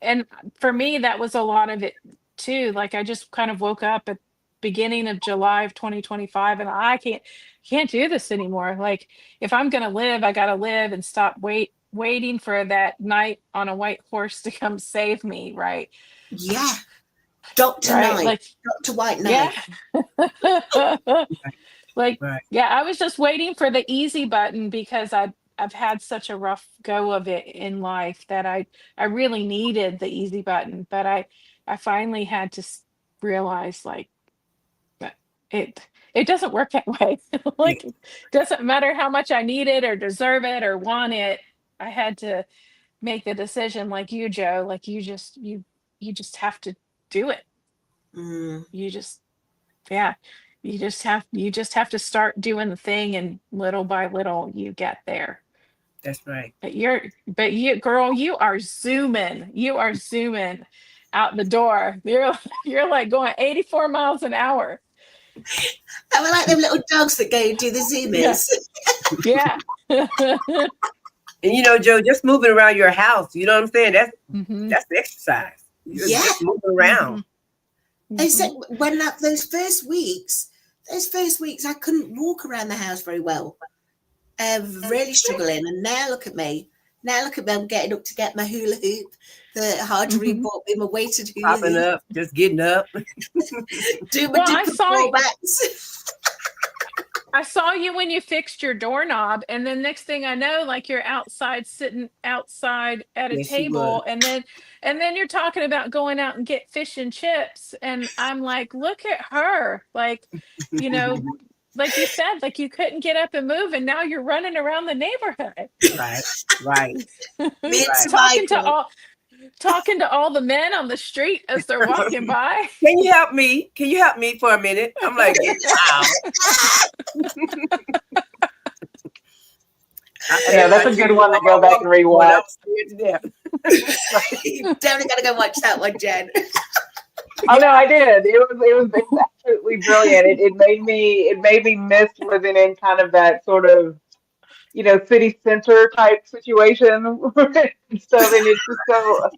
for me, that was a lot of it too. Like I just kind of woke up at beginning of July of 2025, and I can't do this anymore. Like if I'm gonna live, I gotta live and stop waiting for that knight on a white horse to come save me, right? yeah. Dr. Right? Knight, Like, Dr. White yeah. Knight. Like, Right. yeah, I was just waiting for the easy button because I've had such a rough go of it in life that I really needed the easy button, but I finally had to realize like that it doesn't work that way. Yeah, Like it doesn't matter how much I need it or deserve it or want it. I had to make the decision like you, Joe, like you just have to do it. Mm. You just yeah. You just have to start doing the thing and little by little you get there. that's right. But you girl, you are zooming. You are zooming out the door. You're like going 84 miles an hour. I mean, like them little dogs that go and do the Yeah. zoomers. Yeah. And you know, Joe, just moving around your house, you know what I'm saying? Mhm. That's the exercise. You're Yeah. just moving around. Mhm. I said Mhm. when those first weeks, I couldn't walk around the house very well. Really struggling. And now look at me. Now look at me. I'm getting up to get my hula hoop. The Harjarene Mhm. bought me my weighted hula Popping hoop. up, just getting up. Do my Well, different bats. I saw you when you fixed your doorknob, and then next thing I know, like you're outside sitting outside at a Yes, she was. table, and then you're talking about going out and get fish and chips, and I'm like, look at her, like, you know, like you said, like you couldn't get up and move, and now you're running around the neighborhood, Right, right, Me and right. Sir talking to Michael. all the men on the street as they're walking by. Can you help me? Can you help me for a minute? I'm like, wow. I know that's a good one to go back and When I'm rewatch. scared to death. You definitely got to go watch that one, Jen. Oh no, I did. It was absolutely brilliant. It made me miss living in kind of that sort of city center type situation and stuff. And it's just so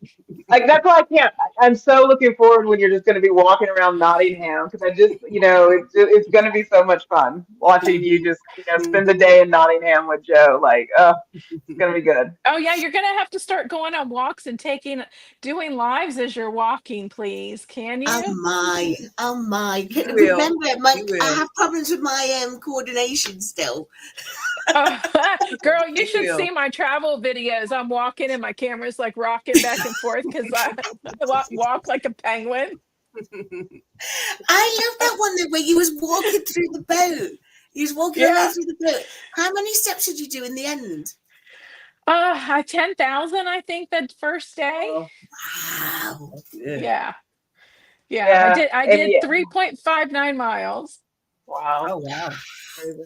like that's why I can't. I'm so looking forward when you're just going to be walking around Nottingham because I just it's going to be so much fun watching you just spend the day in Nottingham with Joe. Like, it's going to be good. Oh yeah, you're gonna have to start going on walks and doing lives as you're walking, please. Can Oh you? my, oh my. You will. Remember, You I will. have problems with my coordination still. Oh, girl, you You should will. see my travel videos. I'm walking and my camera's like rocking back and forth because I walk like a penguin. I love that one though, where you was walking through the boat. You was walking all the way Yeah. through the boat. How many steps did you do in the end? I 10,000, I think that first day. Oh, Wow. that's good. Yeah. Yeah. Yeah, I and did yeah, 3.59 miles. wow, Oh, wow. crazy.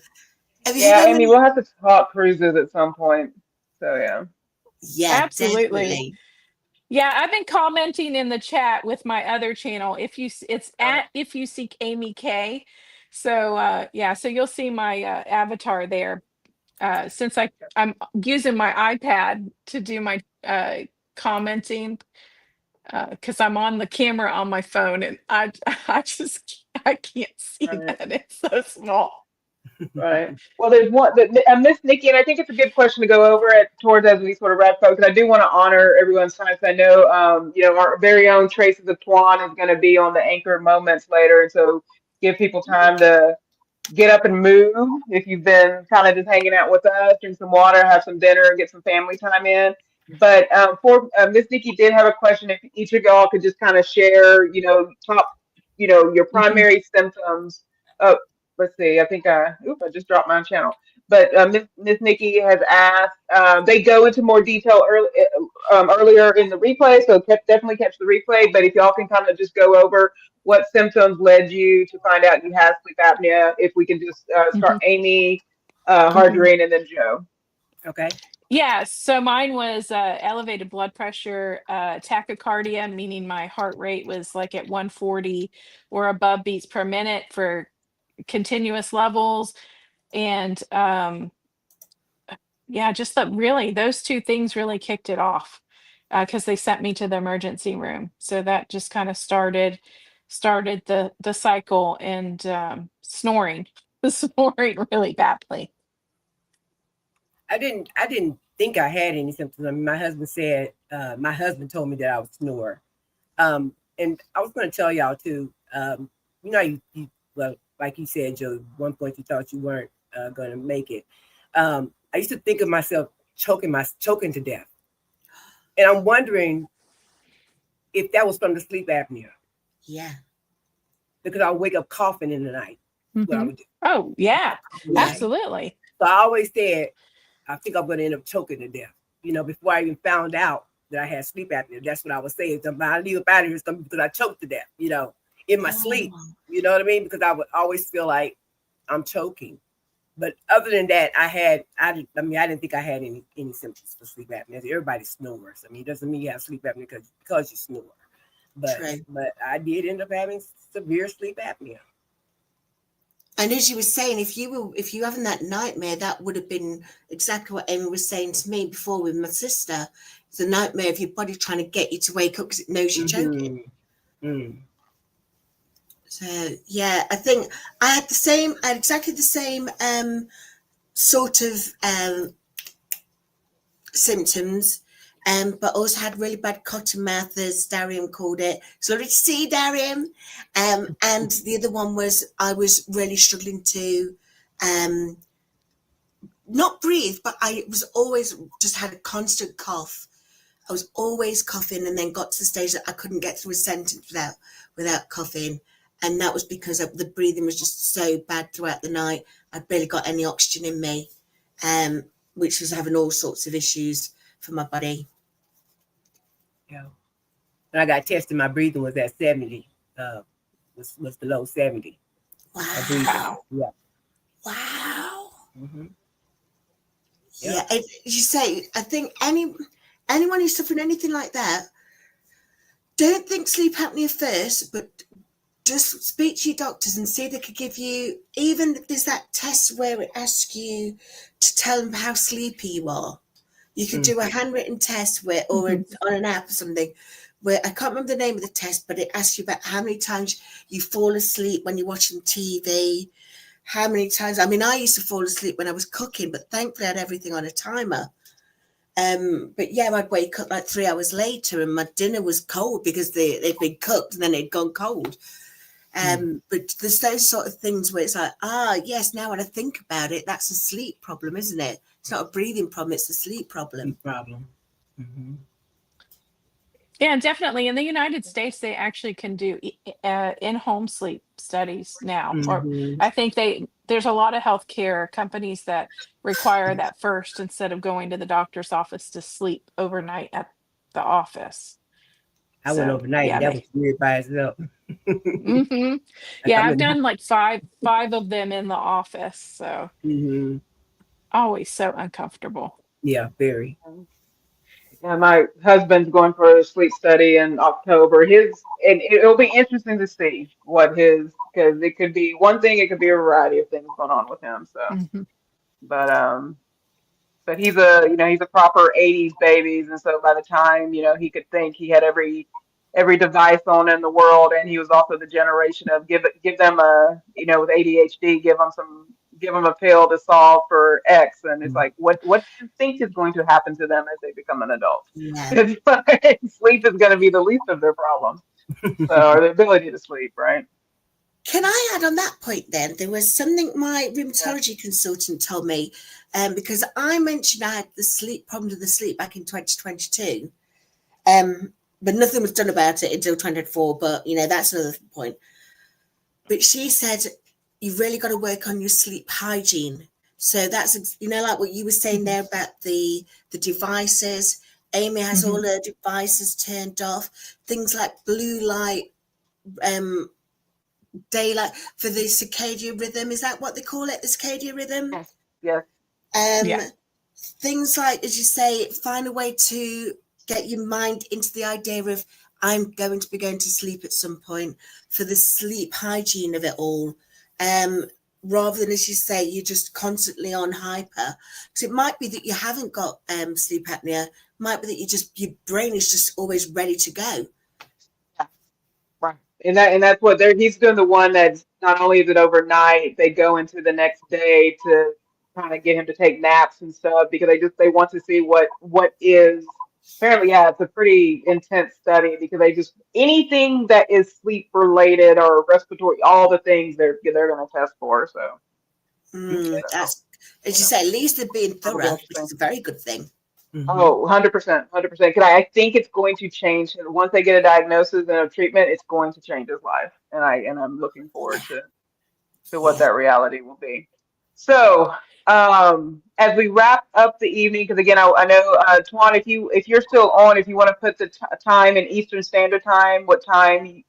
Have you had Yeah, how Amy, many? we'll have to talk cruises at some point. So yeah. Yeah, Absolutely. definitely. Yeah, I've been commenting in the chat with my other channel. It's Uh, at if you seek Amy K. So yeah, so you'll see my avatar there. Since I'm using my iPad to do my commenting because I'm on the camera on my phone and I can't see Right. that it's so small. Right. Well, there's one that Miss Nikki, and I think it's a good question to go over it towards as we sort of wrap up because I do want to honor everyone's time. 'Cause I know, our very own Traces of Tuan is going to be on the anchor moments later, and so give people time to get up and move if you've been kind of just hanging out with us, drink some water, have some dinner, and get some family time in. But for Miss Nikki did have a question. If each of y'all could just kind of share, top, your Mhm, primary symptoms. Oh, let's see. I think I just dropped my channel. But Miss Nikki has asked. They go into more detail earlier in the replay, so definitely catch the replay. But if y'all can kind of just go over what symptoms led you to find out you have sleep apnea, if we can just start mhm, Amy, mhm. Harjarene, and then Joe. okay. Yeah, so mine was elevated blood pressure, tachycardia, meaning my heart rate was like at 140 or above beats per minute for continuous levels. And yeah, just that really, those two things really kicked it off because they sent me to the emergency room. So that just kind of started the cycle and snoring, snoring really badly. I didn't think I had any symptoms. I mean, my husband told me that I was snore. And I was going to tell y'all too. Well, like you said, Joe, at one point you thought you weren't going to make it. I used to think of myself choking to death. And I'm wondering if that was from the sleep apnea. Yeah. Because I would wake up coughing in the night. What I Mhm. would do. Oh, yeah, Yeah. absolutely. So I always said, I think I'm going to end up choking to death. Before I even found out that I had sleep apnea, that's what I was saying. If I leave up out of here, it's going to be because I choked to death, in my sleep. Oh. You know what I mean? Because I would always feel like I'm choking. But other than that, I didn't think I had any symptoms for sleep apnea. Everybody snores. It doesn't mean you have sleep apnea because you snore. But True. but I did end up having severe sleep apnea. And as you were saying, if you were having that nightmare, that would have been exactly what Amy was saying to me before with my sister. It's a nightmare of your body trying to get you to wake up because it knows you're choking. Mm-hmm. So yeah, I think I had exactly the same sort of symptoms, but also had really bad cotton mouth, as Darian called it. Sorry to see, Darian. And the other one was I was really struggling to not breathe, but I was always just had a constant cough. I was always coughing, and then got to the stage that I couldn't get through a sentence without coughing. And that was because the breathing was just so bad throughout the night. I barely got any oxygen in me, which was having all sorts of issues for my body. Yeah. When I got tested, my breathing was at 70. Was below 70. Wow. Yeah. Wow. Mm-hmm. Yeah. You say, I think anyone who's suffering anything like that, don't think sleep apnea first, but just speak to your doctors and see if they could give you, even if there's that test where it asks you to tell them how sleepy you are. You could do a handwritten test or on an app or something where I can't remember the name of the test, but it asks you about how many times you fall asleep when you're watching TV, how many times. I used to fall asleep when I was cooking, but thankfully I had everything on a timer. But yeah, I'd wake up like 3 hours later and my dinner was cold because they'd been cooked and then it'd gone cold. But there's those sort of things where it's like, yes, now when I think about it, that's a sleep problem, isn't it? It's not a breathing problem, it's a sleep problem. Mm-hmm. Yeah, definitely. In the United States, they actually can do in-home sleep studies now. Or Mm-hmm. I think there's a lot of healthcare companies that require that first instead of going to the doctor's office to sleep overnight at the office. I went So overnight yeah, and that was weird by itself. hmm I yeah, I've mean, done like five of them in the office. So mm-hmm. always so uncomfortable. Yeah, very. And my husband's going for a sleep study in October. And it'll be interesting to see because it could be one thing, it could be a variety of things going on with him. So, Hmm but he's a proper 80s babies, and so by the time he could think, he had every device on in the world, and he was also the generation of give them with ADHD, give them a pill to solve for X, and it's like what do you think is going to happen to them as they become an adult? Yeah. It's like sleep is going to be the least of their problems, or the ability to sleep, right? Can I add on that point then? There was something my Yeah. rheumatology consultant told me, because I mentioned I had the sleep problem with the sleep back in 2022, but nothing was done about it until 2024, but that's another point. But she said, you've really got to work on your sleep hygiene. So that's, like what you were saying there about the devices. Amy has all her devices turned off, things like blue light, daylight for the circadian rhythm. Is that what they call it? The circadian rhythm? Yes. Yeah. Things like, as you say, find a way to get your mind into the idea of I'm going to be going to sleep at some point, for the sleep hygiene of it all. Rather than, as you say, you're just constantly on hyper. Because it might be that you haven't got sleep apnea. It might be that your brain is just always ready to go. Right. And that's what he's doing, the one that's not only is it overnight, they go into the next day to kind of get him to take naps and stuff because they want to see what is apparently, yeah, it's a pretty intense study because anything that is sleep related or respiratory, all the things they're gonna test for. So Okay. That's As you say, at least they're being That'll be thorough, which interesting. is a very good thing. Oh, 100%, 100%. I think it's going to change. Once they get a diagnosis and a treatment, it's going to change his life. And I'm looking forward Yeah, to what yeah. that reality will be. So, as we wrap up the evening, because again, I know, Tuan, if you're still on, if you want to put the time in Eastern Standard Time, what time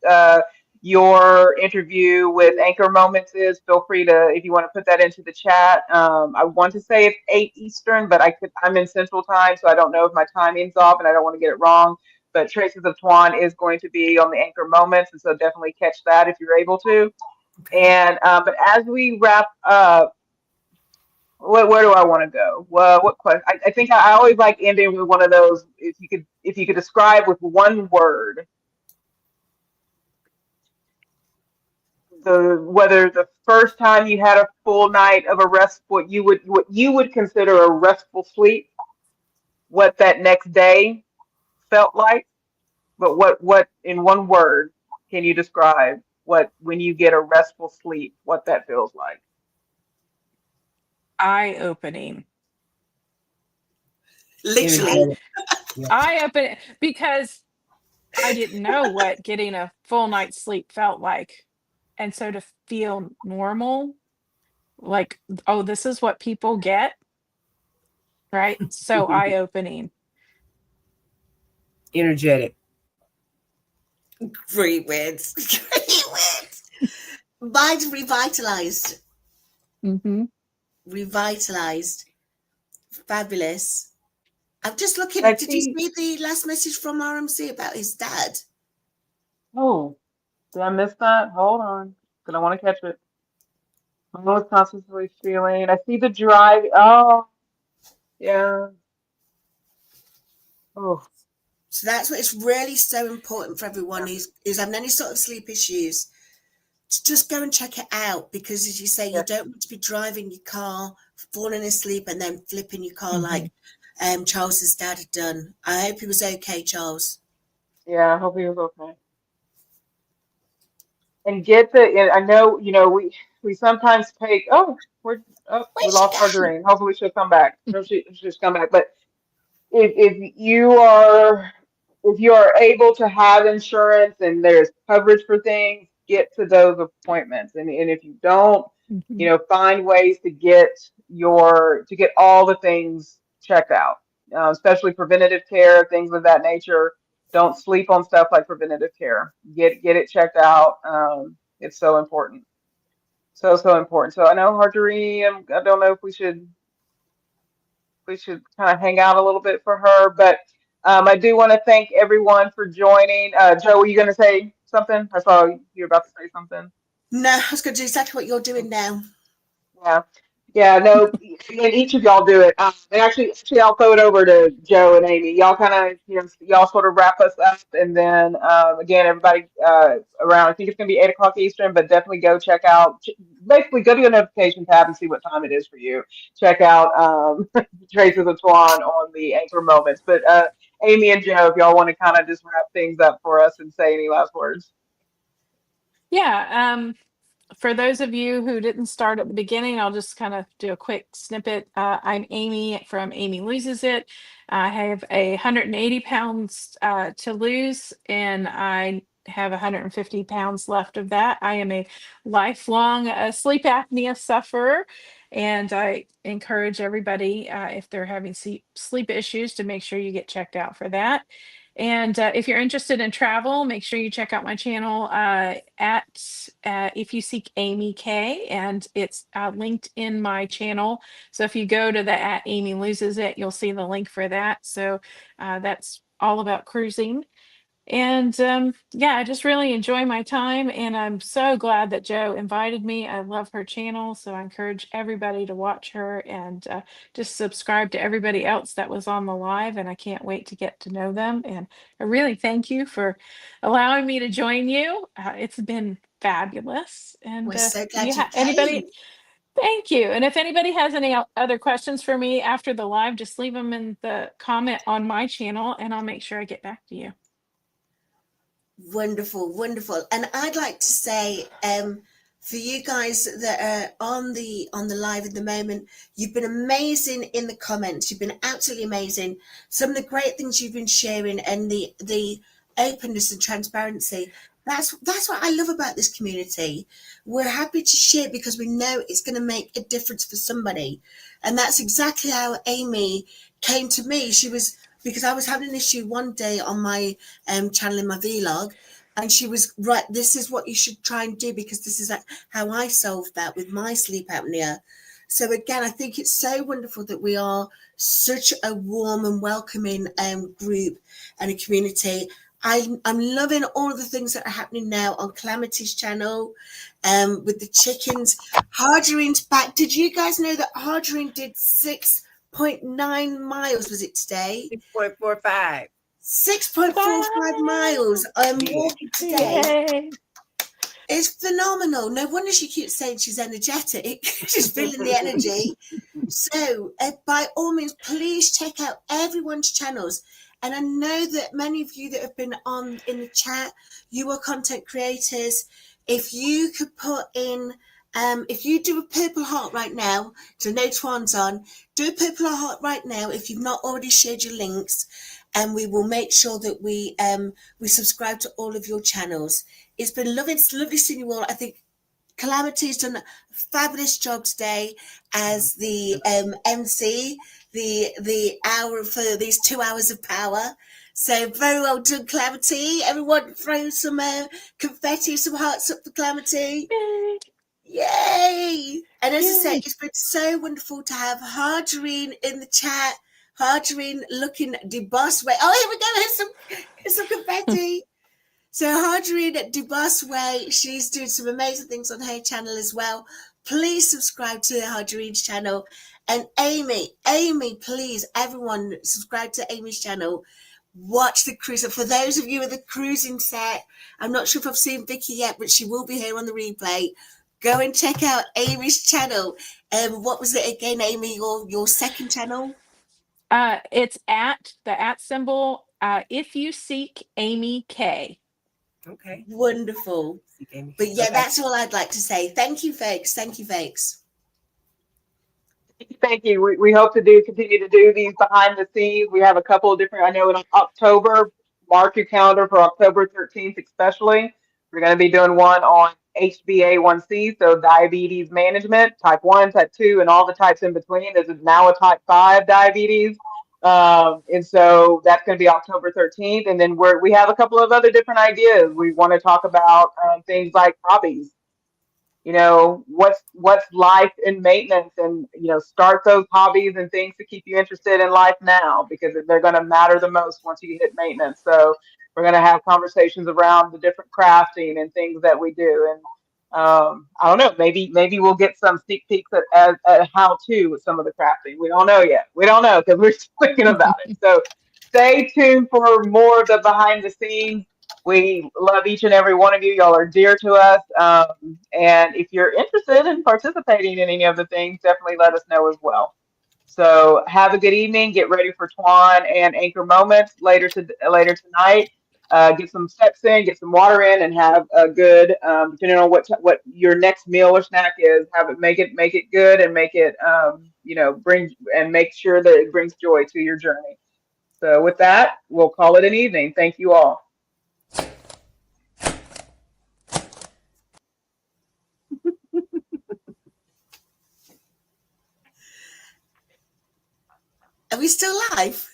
your interview with Anchor Moments is, feel free to, if you want to put that into the chat. I want to say it's 8 Eastern, but I'm in Central Time, so I don't know if my timing's off, and I don't want to get it wrong. But Traces of Tuan is going to be on the Anchor Moments, and so definitely catch that if you're able to. Okay. And but as we wrap up, where do I want to go? Well, what question? I think I always like ending with one of those. If you could describe with one word whether the first time you had a full night of a rest, what you would consider a restful sleep, what that next day felt like, but what in one word can you describe what when you get a restful sleep, what that feels like? Eye-opening. Literally. Energetic. Yeah. Eye-opening because I didn't know what getting a full night's sleep felt like. And so to feel normal, like, oh, this is what people get, right? So eye-opening. Energetic. Great words. Great words. Mind revitalized. Hmm. Revitalized. Fabulous. I'm just looking. And I Did you see. see the last message from RMC about his dad? Oh, did I miss that? Hold on, because I want to catch it. I was constantly feeling. I see the drive. Oh, yeah. Oh, So that's what it's really so important for everyone who's having any sort of sleep issues to just go and check it out, because as you say, you yeah. don't want to be driving your car, falling asleep and then flipping your car Hmm. like Charles's dad had done. I hope he was okay, Charles. Yeah, I hope he was okay. And get the. And I know, we sometimes take. Oh, we Where's she lost our gone? dream. Hopefully she'll come back. No, she's come back. But if you are able to have insurance and there's coverage for things, get to those appointments. And if you don't, Hmm. find ways to get all the things checked out, especially preventative care, things of that nature. Don't sleep on stuff like preventative care. Get it checked out. It's so important. So important. So I know Harjarene, I don't know if we should kind of hang out a little bit for her. But I do want to thank everyone for joining. Joe, were you going to say something? I saw you were about to say something. No, I was going to do exactly what you're doing now. Yeah. Yeah, no, and each of y'all do it. And actually, I'll throw it over to Joe and Amy. Y'all kind of, y'all sort of wrap us up, and then again, everybody around. I think it's gonna be 8 o'clock Eastern, but definitely go check out. Basically, go to your notification tab and see what time it is for you. Check out Traces of Tuan on the Anchor Moments. But Amy and Joe, if y'all want to kind of just wrap things up for us and say any last words. Yeah. For those of you who didn't start at the beginning, I'll just kind of do a quick snippet. I'm Amy from Amy Loses It. I have 180 pounds to lose, and I have 150 pounds left of that. I am a lifelong sleep apnea sufferer, and I encourage everybody, if they're having sleep issues, to make sure you get checked out for that. And if you're interested in travel, make sure you check out my channel at if you seek Amy K, and it's linked in my channel. So if you go to the at Amy Loses It, you'll see the link for that. So that's all about cruising. And yeah, I just really enjoy my time, and I'm so glad that Joe invited me. I love her channel, so I encourage everybody to watch her and just subscribe to everybody else that was on the live. And I can't wait to get to know them. And I really thank you for allowing me to join you. It's been fabulous. And We're so if you glad you anybody, came. thank you. And if anybody has any other questions for me after the live, just leave them in the comment on my channel, and I'll make sure I get back to you. Wonderful, wonderful. And I'd like to say for you guys that are on the live at the moment. You've been amazing in the comments. You've been absolutely amazing. Some of the great things you've been sharing, and the openness and transparency. That's what I love about this community. We're happy to share because we know it's going to make a difference for somebody, and that's exactly how Amy came to me. She was, because I was having an issue one day on my channel in my vlog, and she was right. This is what you should try and do, because this is how I solved that with my sleep apnea. So again, I think it's so wonderful that we are such a warm and welcoming group and a community. I'm loving all of the things that are happening now on Calamity's channel, with the chickens. Harjarene's back. Did you guys know that Harjarene did 6.9 miles? Was it today? 6.45. 6.45 miles. I'm walking today. Yay. It's phenomenal. No wonder she keeps saying she's energetic. She's feeling the energy. So by all means, please check out everyone's channels. And I know that many of you that have been on in the chat, you are content creators. If you could put in, if you do a purple heart right now, so no Twan's on, do a purple heart right now if you've not already shared your links, and we will make sure that we subscribe to all of your channels. It's been lovely. It's lovely seeing you all. I think Calamity's done a fabulous job today as the MC, the hour for these 2 hours of power. So very well done, Calamity. Everyone throw some confetti, some hearts up for Calamity. Yay. Yay! And as I say, Yay. it's been so wonderful to have Harjarene in the chat. Harjarene looking dbossway. Oh, here we go. Here's some confetti. So Harjarene at dbossway, she's doing some amazing things on her channel as well. Please subscribe to Harjarene's channel. And Amy, please, everyone, subscribe to Amy's channel. Watch the cruise. For those of you with the cruising set, I'm not sure if I've seen Vicky yet, but she will be here on the replay. Go and check out Amy's channel. What was it again, Amy? Your second channel? It's at the symbol. If you seek Amy K. Okay. Wonderful. But yeah, that's all I'd like to say. Thank you, folks. Thank you, folks. Thank you. We hope to continue to do these behind the scenes. We have a couple of different, I know in October, mark your calendar for October 13th especially. We're going to be doing one on HbA1c, so diabetes management, type 1, type 2, and all the types in between. This is now a type 5 diabetes. And so that's going to be October 13th. And then we have a couple of other different ideas. We want to talk about things like hobbies. You know, what's life in maintenance, and start those hobbies and things to keep you interested in life now, because they're going to matter the most once you hit maintenance. So we're going to have conversations around the different crafting and things that we do. And I don't know, maybe we'll get some sneak peeks at how to with some of the crafting. We don't know yet. We don't know, because we're still thinking about it. So stay tuned for more of the behind the scenes. We love each and every one of you. Y'all are dear to us. And if you're interested in participating in any of the things, definitely let us know as well. So have a good evening. Get ready for Twan and Anchor Moments later tonight. Get some steps in, get some water in, and have a good, depending on what your next meal or snack is, make it good, and make it, make sure that it brings joy to your journey. So with that, we'll call it an evening. Thank you all. Are we still live?